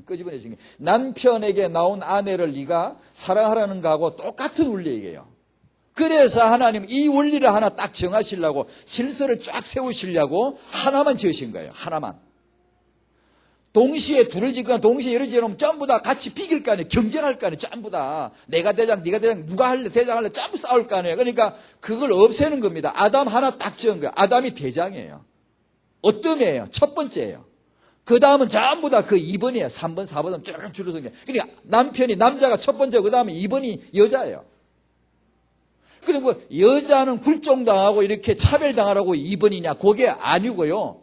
끄집어내신 거예요. 남편에게 나온 아내를 네가 사랑하라는 거하고 똑같은 원리 얘기예요. 그래서 하나님 이 원리를 하나 딱 정하시려고 질서를 쫙 세우시려고 하나만 지으신 거예요. 하나만. 동시에 둘을 짓거나 동시에 여러 지어놓으면 전부 다 같이 비길 거 아니에요. 경쟁할 거 아니에요. 전부 다. 내가 대장, 네가 대장, 누가 할래, 대장 할래, 전부 싸울 거 아니에요. 그러니까 그걸 없애는 겁니다. 아담 하나 딱 지은 거예요. 아담이 대장이에요. 어뜸이에요. 첫 번째예요. 그 다음은 전부 다 그 2번이에요. 3번, 4번 쭉 줄여서. 그러니까 남편이 남자가 첫 번째, 그 다음에 2번이 여자예요. 그리고 여자는 굴종당하고 이렇게 차별당하라고 2번이냐? 그게 아니고요.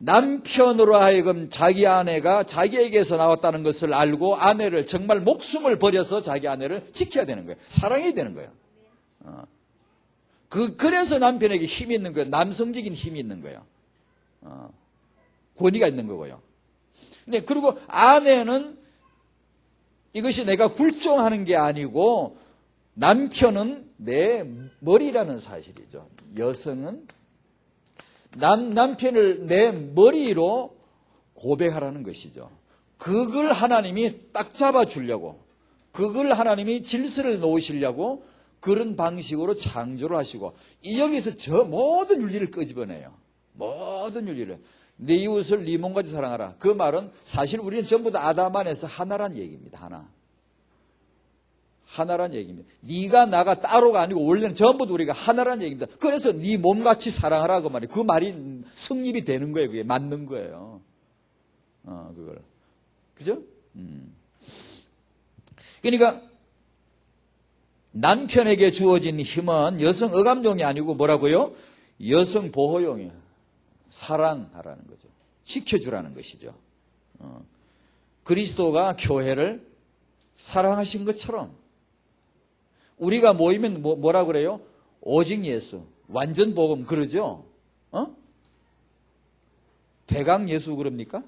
남편으로 하여금 자기 아내가 자기에게서 나왔다는 것을 알고 아내를 정말 목숨을 버려서 자기 아내를 지켜야 되는 거예요. 사랑해야 되는 거예요. 그래서 남편에게 힘이 있는 거예요. 남성적인 힘이 있는 거예요. 권위가 있는 거고요. 근데 그리고 아내는 이것이 내가 굴종하는 게 아니고 남편은 내 머리라는 사실이죠. 여성은 남편을 내 머리로 고백하라는 것이죠. 그걸 하나님이 딱 잡아주려고, 그걸 하나님이 질서를 놓으시려고 그런 방식으로 창조를 하시고, 여기서 저 모든 윤리를 끄집어내요. 모든 윤리를. 네 이웃을 네 몸같이 사랑하라. 그 말은 사실 우리는 전부 다 아담 안에서 하나란 얘기입니다. 하나. 하나란 얘기입니다. 네가 나가 따로가 아니고 원래는 전부 우리가 하나란 얘기입니다. 그래서 네 몸같이 사랑하라고 말이에요. 그 말이 성립이 되는 거예요. 그게 맞는 거예요. 그걸. 그죠? 그러니까 남편에게 주어진 힘은 여성 억압용이 아니고 뭐라고요? 여성 보호용이에요. 사랑하라는 거죠. 지켜주라는 것이죠. 그리스도가 교회를 사랑하신 것처럼 우리가 모이면 뭐라 그래요? 오직 예수, 완전 복음 그러죠? 대강 예수 그럽니까?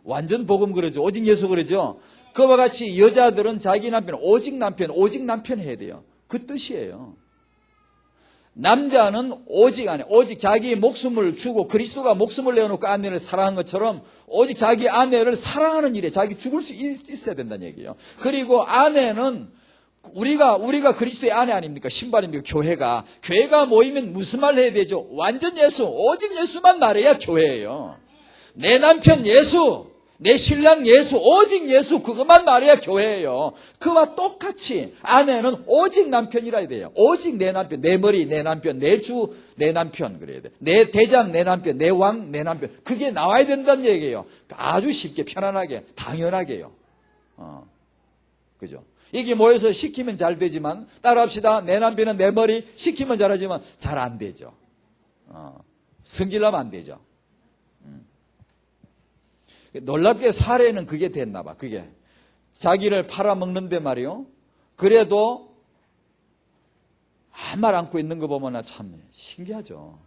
완전 복음 그러죠. 오직 예수 그러죠. 그와 같이 여자들은 자기 남편, 오직 남편 해야 돼요. 그 뜻이에요. 남자는 오직 아내, 오직 자기 목숨을 주고 그리스도가 목숨을 내어놓고 아내를 사랑한 것처럼 오직 자기 아내를 사랑하는 일에 자기 죽을 수 있어야 된다는 얘기예요. 그리고 아내는 우리가 그리스도의 아내 아닙니까? 신발입니까? 교회가 모이면 무슨 말 해야 되죠? 완전 예수, 오직 예수만 말해야 교회예요. 내 남편 예수, 내 신랑 예수, 오직 예수, 그것만 말해야 교회예요. 그와 똑같이 아내는 오직 남편이라 돼요. 오직 내 남편, 내 머리, 내 남편, 내 주, 내 남편 그래야 돼. 내 대장, 내 남편, 내 왕, 내 남편. 그게 나와야 된다는 얘기예요. 아주 쉽게, 편안하게, 당연하게요. 그죠? 이게 모여서 시키면 잘 되지만, 따라합시다. 내 남편은 내 머리, 시키면 잘하지만 잘 안 되죠. 성질나면 안 되죠. 놀랍게 사례는 그게 됐나 봐. 그게 자기를 팔아먹는데 말이요. 그래도 아무 말 않고 있는 거 보면 참 신기하죠.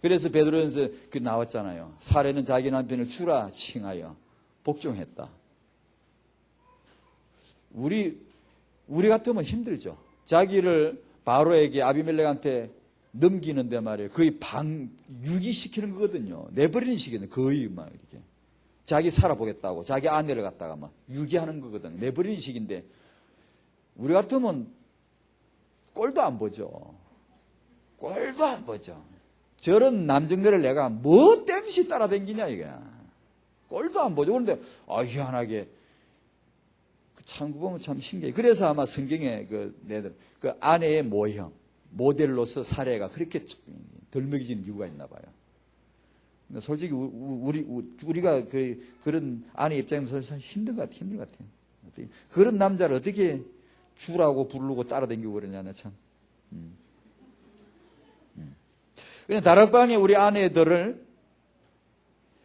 그래서 베드로전서 그 나왔잖아요. 사례는 자기 남편을 주라 칭하여 복종했다. 우리 같으면 힘들죠. 자기를 바로에게 아비멜렉한테 넘기는데 말이에요. 거의 유기시키는 거거든요. 내버리는 식이거든요. 거의 막 이렇게. 자기 살아보겠다고 자기 아내를 갖다가 막 유기하는 거거든. 내버리는 식인데 우리 같으면 꼴도 안 보죠. 꼴도 안 보죠. 저런 남정네를 내가 뭐 땜시 따라다니냐 이게. 꼴도 안 보죠. 그런데 희한하게 참 보면 참 신기해. 그래서 아마 성경에 그 아내의 모형, 모델로서 사례가 그렇게 덜 먹여진 이유가 있나 봐요. 솔직히 우리가 그런 아내 입장에서 참 힘든 것 같아요. 그런 남자를 어떻게 주라고 부르고 따라다니고 그러냐면 참. 그냥 다락방에 우리 아내들을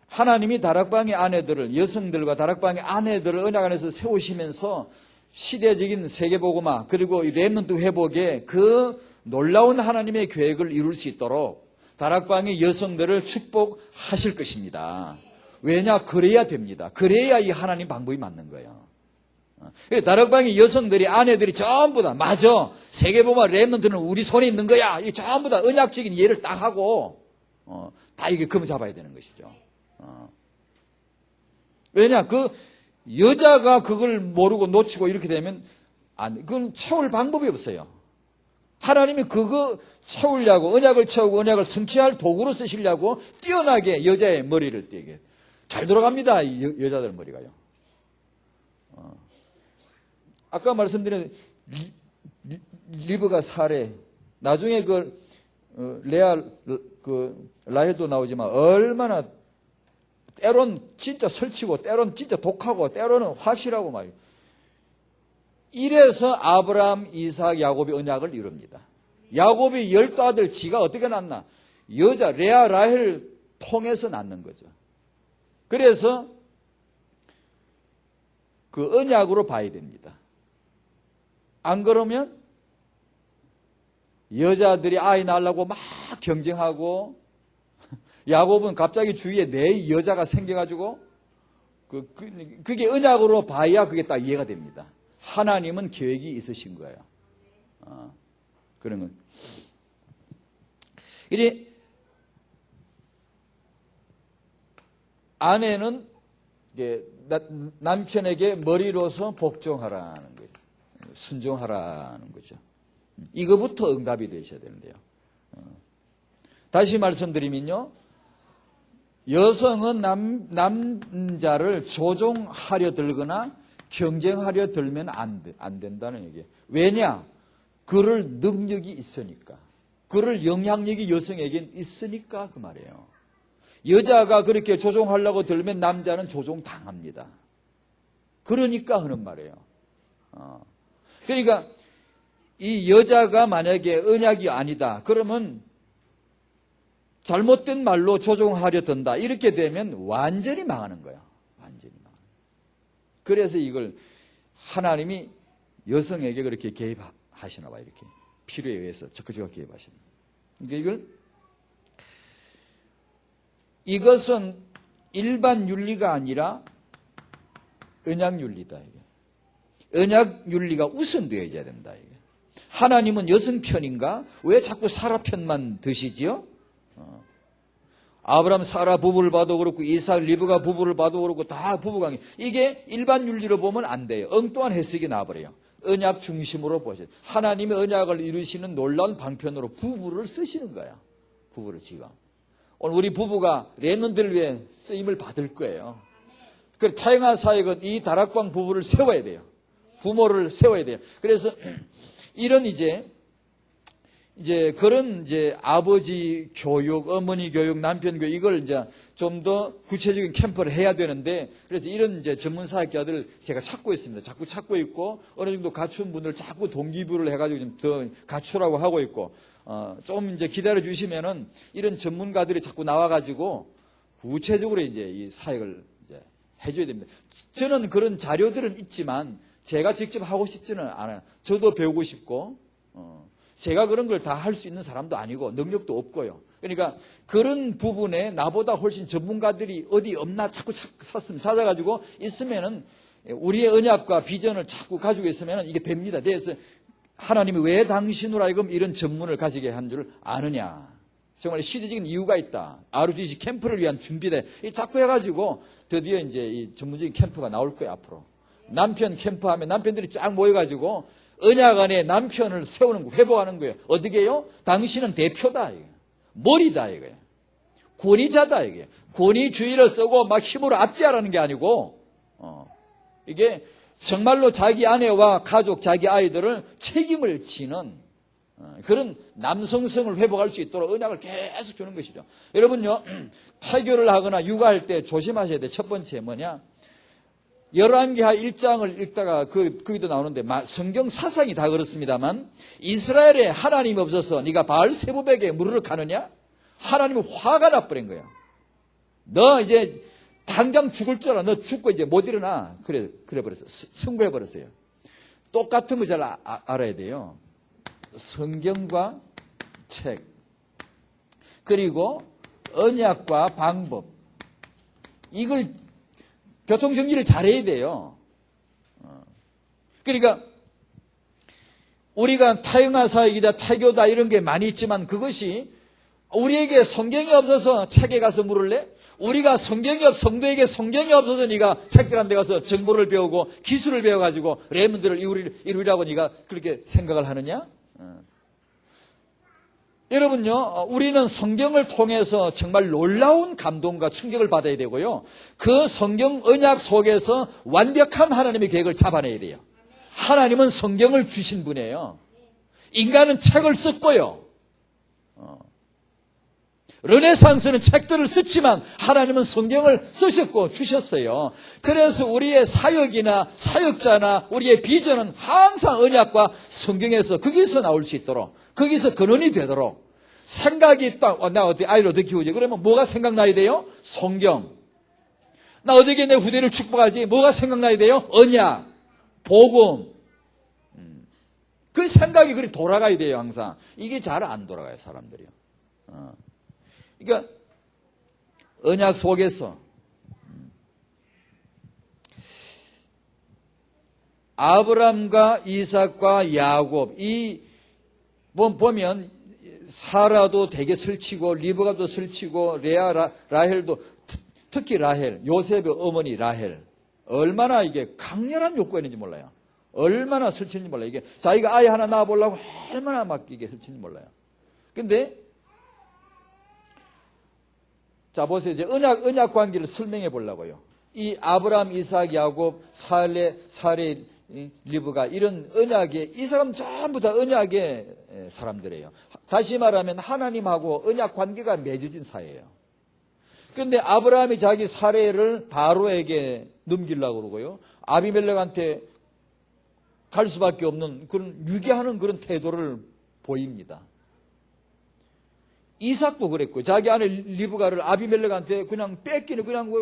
하나님이 다락방의 아내들을 여성들과 다락방의 아내들을 언약 안에서 세우시면서 시대적인 세계복음화 그리고 이 렘넌트 회복에 그 놀라운 하나님의 계획을 이룰 수 있도록 다락방의 여성들을 축복하실 것입니다. 왜냐? 그래야 됩니다. 그래야 이 하나님 방법이 맞는 거예요. 다락방의 여성들이 아내들이 전부 다 맞아. 세계복음화 렘넌트는 우리 손에 있는 거야. 이 전부 다 언약적인 이해를 딱 하고 다 이게 금 잡아야 되는 것이죠. 왜냐? 그 여자가 그걸 모르고 놓치고 이렇게 되면 그건 채울 방법이 없어요. 하나님이 그거 채우려고 언약을 채우고 언약을 성취할 도구로 쓰시려고 뛰어나게 여자의 머리를 띄게 잘 돌아갑니다. 여자들 머리가요. 아까 말씀드린 리브가 사례 나중에 라헬도 나오지만 얼마나 때론 진짜 설치고 때론 진짜 독하고 때로는 확실하고 말이에요. 이래서 아브라함, 이삭, 야곱이 언약을 이룹니다. 야곱이 12아들 지가 어떻게 낳나? 여자 레아, 라헬을 통해서 낳는 거죠. 그래서 그 언약으로 봐야 됩니다. 안 그러면 여자들이 아이 낳으려고 막 경쟁하고 야곱은 갑자기 주위에 네 여자가 생겨가지고 그게 언약으로 봐야 그게 딱 이해가 됩니다. 하나님은 계획이 있으신 거예요. 그런 건. 이제 아내는 남편에게 머리로서 복종하라는 거예요. 순종하라는 거죠. 이거부터 응답이 되셔야 되는데요. 다시 말씀드리면요. 여성은 남자를 조종하려 들거나 경쟁하려 들면 안 된다는 얘기예요. 왜냐? 그럴 능력이 있으니까. 그럴 영향력이 여성에겐 있으니까 그 말이에요. 여자가 그렇게 조종하려고 들면 남자는 조종당합니다. 그러니까 하는 말이에요. 그러니까 이 여자가 만약에 언약이 아니다. 그러면 잘못된 말로 조종하려 든다. 이렇게 되면 완전히 망하는 거야. 완전히 망하는 거야. 그래서 이걸 하나님이 여성에게 그렇게 개입하시나 봐요. 이렇게 필요에 의해서 적극적으로 개입하시나 봐요. 그러니까 이것은 일반 윤리가 아니라 언약 윤리다. 언약 윤리가 우선되어야 된다. 하나님은 여성 편인가? 왜 자꾸 사라 편만 드시지요? 아브라함 사라 부부를 봐도 그렇고 이삭 리브가 부부를 봐도 그렇고 다 부부관계. 이게 일반 윤리로 보면 안 돼요. 엉뚱한 해석이 나와버려요. 언약 중심으로 보셔야 돼요. 하나님의 언약을 이루시는 놀라운 방편으로 부부를 쓰시는 거예요. 부부를 지금. 오늘 우리 부부가 렘넌트를 위해 쓰임을 받을 거예요. 그 타영아 사역은 이 다락방 부부를 세워야 돼요. 부모를 세워야 돼요. 그래서 이런 이제 그런 아버지 교육, 어머니 교육, 남편 교육 이걸 이제 좀 더 구체적인 캠프를 해야 되는데, 그래서 이런 전문 사역자들을 제가 찾고 있습니다. 자꾸 찾고 있고, 어느 정도 갖춘 분들 자꾸 동기부여를 해가지고 좀 더 갖추라고 하고 있고, 좀 기다려 주시면은 이런 전문가들이 자꾸 나와가지고 구체적으로 이 사역을 해줘야 됩니다. 저는 그런 자료들은 있지만 제가 직접 하고 싶지는 않아요. 저도 배우고 싶고, 제가 그런 걸 다 할 수 있는 사람도 아니고 능력도 없고요. 그러니까 그런 부분에 나보다 훨씬 전문가들이 어디 없나 자꾸 찾아가지고 있으면은 우리의 언약과 비전을 자꾸 가지고 있으면은 이게 됩니다. 그래서 하나님이 왜 당신으로 하여금 이런 전문을 가지게 한 줄 아느냐. 정말 시대적인 이유가 있다. RUTC 캠프를 위한 준비대. 자꾸 해가지고 드디어 이 전문적인 캠프가 나올 거예요, 앞으로. 남편 캠프 하면 남편들이 쫙 모여가지고 언약 안에 남편을 세우는 거, 회복하는 거예요. 어떻게 해요? 당신은 대표다, 이거예요. 머리다, 이거예요. 권위자다, 이게. 권위주의를 쓰고 막 힘으로 압제하라는 게 아니고, 이게 정말로 자기 아내와 가족, 자기 아이들을 책임을 지는 그런 남성성을 회복할 수 있도록 언약을 계속 주는 것이죠. 여러분요, 타교를 하거나 육아할 때 조심하셔야 돼요. 첫 번째 뭐냐? 열왕기하 1장을 읽다가 거기도 나오는데 성경 사상이 다 그렇습니다만 이스라엘에 하나님이 없어서 네가 바알세부백에 무르륵 가느냐? 하나님은 화가 나버린 거예요. 너 이제 당장 죽을 줄 알아. 너 죽고 이제 못 일어나. 그래 버렸어요. 승부해 버렸어요. 똑같은 거 잘 알아야 돼요. 성경과 책, 그리고 언약과 방법, 이걸 교통정리를 잘해야 돼요. 그러니까 우리가 타영아 사역이다, 타교다 이런 게 많이 있지만 그것이 우리에게 성경이 없어서 책에 가서 물을래? 우리가 성도에게 성경이 없어서 네가 책들한 데 가서 정보를 배우고 기술을 배워가지고 레몬드를 이루려고 네가 그렇게 생각을 하느냐? 여러분요, 우리는 성경을 통해서 정말 놀라운 감동과 충격을 받아야 되고요. 그 성경 언약 속에서 완벽한 하나님의 계획을 잡아내야 돼요. 하나님은 성경을 주신 분이에요. 인간은 책을 썼고요. 르네상스는 책들을 썼지만 하나님은 성경을 쓰셨고 주셨어요. 그래서 우리의 사역이나 사역자나 우리의 비전은 항상 언약과 성경에서 거기서 나올 수 있도록, 거기서 근원이 되도록 생각이 딱, 나 어떻게 아이를 어떻게 키우지? 그러면 뭐가 생각나야 돼요? 성경. 나 어떻게 내 후대를 축복하지? 뭐가 생각나야 돼요? 언약, 복음. 그 생각이 그리 돌아가야 돼요, 항상. 이게 잘 안 돌아가요, 사람들이요. 그러니까 언약 속에서 아브람과 이삭과 야곱, 보면 사라도 되게 설치고 리브가도 설치고 레아 라헬도, 특히 라헬, 요셉의 어머니 라헬, 얼마나 이게 강렬한 욕구가 있는지 몰라요. 얼마나 설치는지 몰라요. 이게 자기가 아이 하나 낳아보려고 얼마나 막 이게 설치는지 몰라요. 근데 자 보세요. 이제 언약 관계를 설명해 보려고요. 이 아브람, 이삭, 야곱, 사레, 리브가 이런 언약의, 이 사람 전부 다 언약의 사람들이에요. 다시 말하면 하나님하고 언약 관계가 맺어진 사이예요. 그런데 아브라함이 자기 사레를 바로에게 넘기려고 그러고요. 아비멜렉한테 갈 수밖에 없는 그런 유기하는 그런 태도를 보입니다. 이삭도 그랬고 자기 아내 리브가를 아비멜렉한테 그냥 뺏기는, 그냥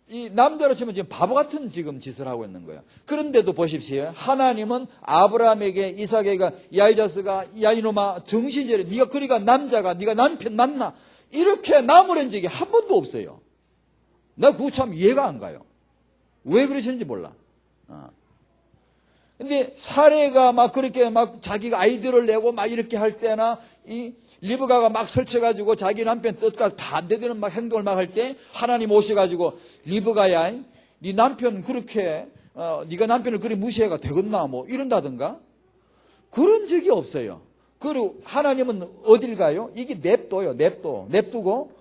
이 남자로 치면 지금 바보 같은 지금 짓을 하고 있는 거예요. 그런데도 보십시오. 하나님은 아브라함에게, 이삭에게, 야 이 자식아, 야 이놈아, 정신차려. 네가 그러니까 남자가 네가 남편 만나, 이렇게 나무란 적이 한 번도 없어요. 나 그거 참 이해가 안 가요. 왜 그러시는지 몰라. 근데 사례가 막 그렇게 막 자기가 아이디어를 내고 막 이렇게 할 때나, 이 리브가가 막 설쳐가지고 자기 남편 뜻과 반대되는 막 행동을 막 할 때 하나님 오셔가지고 리브가야, 네 남편 그렇게 네가 남편을 그렇게 무시해가 되겠나 뭐 이런다든가 그런 적이 없어요. 그리고 하나님은 어딜 가요? 이게 냅둬요. 냅두고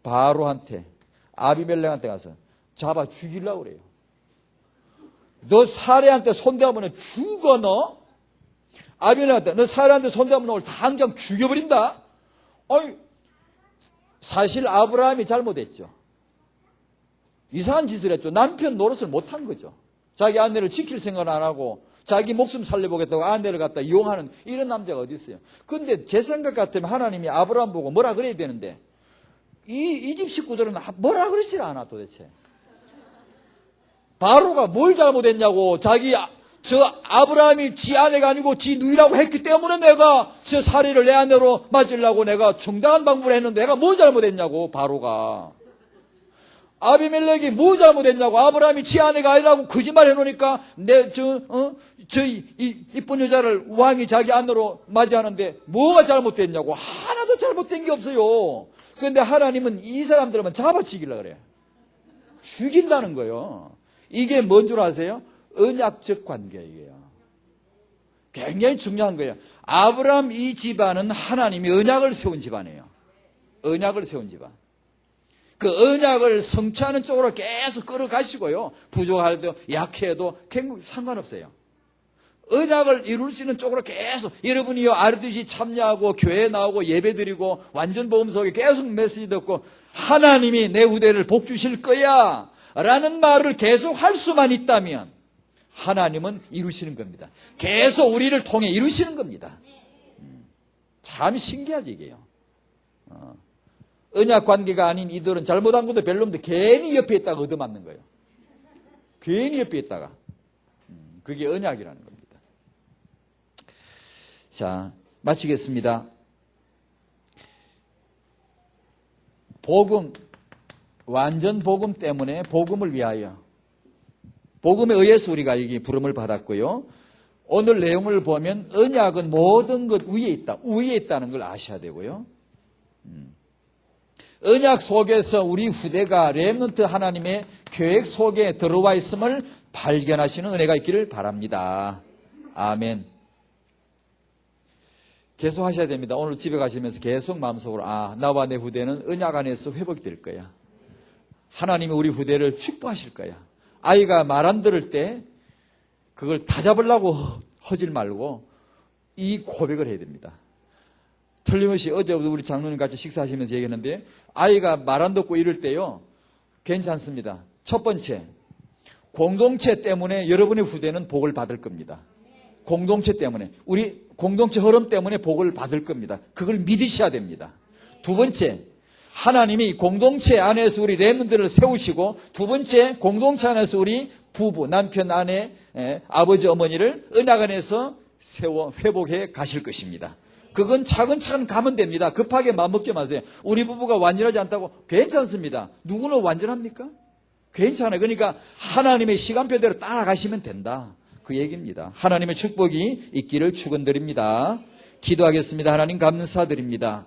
바로한테, 아비멜렉한테 가서 잡아 죽이려고 그래요. 너 사례한테 손대면 죽어 너. 아비멜렉한테 너 사례한테 손대면 오늘 당장 죽여버린다. 아니, 사실 아브라함이 잘못했죠. 이상한 짓을 했죠. 남편 노릇을 못한 거죠. 자기 아내를 지킬 생각을 안 하고 자기 목숨 살려보겠다고 아내를 갖다 이용하는 이런 남자가 어디 있어요. 그런데 제 생각 같으면 하나님이 아브라함 보고 뭐라 그래야 되는데 이 집 식구들은 뭐라 그러질 않아 도대체. 바로가 뭘 잘못했냐고. 아브라함이 지 아내가 아니고 지 누이라고 했기 때문에 내가 저 사리를 내 아내로 맞으려고 내가 정당한 방법을 했는데 내가 뭐 잘못했냐고. 바로가. 아비멜렉이 뭐 잘못했냐고. 아브라함이 지 아내가 아니라고 거짓말 해놓으니까 이쁜 여자를 왕이 자기 아내로 맞이하는데 뭐가 잘못됐냐고. 하나도 잘못된 게 없어요. 그런데 하나님은 이 사람들만 잡아치기려고 그래. 죽인다는 거예요. 이게 뭔 줄 아세요? 언약적 관계예요. 굉장히 중요한 거예요. 아브라함 이 집안은 하나님이 언약을 세운 집안이에요. 언약을 세운 집안. 그 언약을 성취하는 쪽으로 계속 끌어가시고요. 부족할도 약해도 상관없어요. 언약을 이룰 수 있는 쪽으로 계속 여러분이 알듯이 참여하고 교회 나오고 예배 드리고 완전 복음 속에 계속 메시지 듣고 하나님이 내 후대를 복 주실 거야 라는 말을 계속 할 수만 있다면 하나님은 이루시는 겁니다. 계속 우리를 통해 이루시는 겁니다. 참 신기하지 이게요. 언약 관계가 아닌 이들은 잘못한 것도 별로 없는데 괜히 옆에 있다가 얻어맞는 거예요. 괜히 옆에 있다가. 그게 언약이라는 겁니다. 자, 마치겠습니다. 복음, 완전 복음 때문에 복음을 위하여 복음에 의해서 우리가 여기 부름을 받았고요. 오늘 내용을 보면 언약은 모든 것 위에 있다. 위에 있다는 걸 아셔야 되고요. 언약 속에서 우리 후대가 렘넌트 하나님의 계획 속에 들어와 있음을 발견하시는 은혜가 있기를 바랍니다. 아멘. 계속 하셔야 됩니다. 오늘 집에 가시면서 계속 마음속으로 나와 내 후대는 언약 안에서 회복이 될 거야. 하나님이 우리 후대를 축복하실 거야. 아이가 말 안 들을 때 그걸 다 잡으려고 허질 말고 이 고백을 해야 됩니다. 틀림없이 어제도 우리 장로님 같이 식사하시면서 얘기했는데 아이가 말 안 듣고 이럴 때요. 괜찮습니다. 첫 번째, 공동체 때문에 여러분의 후대는 복을 받을 겁니다. 공동체 때문에 우리 공동체 흐름 때문에 복을 받을 겁니다. 그걸 믿으셔야 됩니다. 두 번째, 하나님이 공동체 안에서 우리 렘넌트를 세우시고 두 번째, 공동체 안에서 우리 부부, 남편, 아내, 아버지, 어머니를 언약 안에서 세워 회복해 가실 것입니다. 그건 차근차근 가면 됩니다. 급하게 마음먹지 마세요. 우리 부부가 완전하지 않다고 괜찮습니다. 누구는 완전합니까? 괜찮아요. 그러니까 하나님의 시간표대로 따라가시면 된다. 그 얘기입니다. 하나님의 축복이 있기를 축원드립니다. 기도하겠습니다. 하나님 감사드립니다.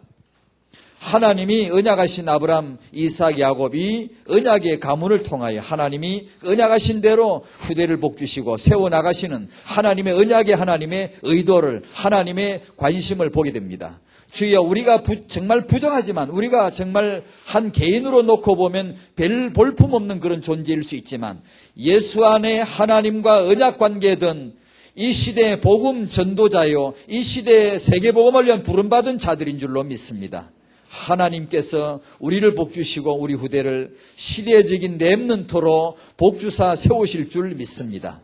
하나님이 언약하신 아브람, 이삭, 야곱이 언약의 가문을 통하여 하나님이 언약하신 대로 후대를 복주시고 세워나가시는 하나님의 언약의 하나님의 의도를 하나님의 관심을 보게 됩니다. 주여 우리가 정말 부족하지만 우리가 정말 한 개인으로 놓고 보면 별 볼품없는 그런 존재일 수 있지만 예수 안에 하나님과 언약관계든 이 시대의 복음 전도자요 이 시대의 세계복음을 위한 부름받은 자들인 줄로 믿습니다. 하나님께서 우리를 복주시고 우리 후대를 시대적인 렘넌트로 복주사 세우실 줄 믿습니다.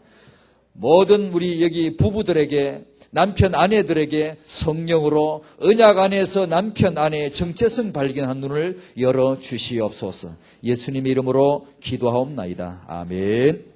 모든 우리 여기 부부들에게 남편 아내들에게 성령으로 언약 안에서 남편 아내의 정체성 발견한 눈을 열어 주시옵소서. 예수님 이름으로 기도하옵나이다. 아멘.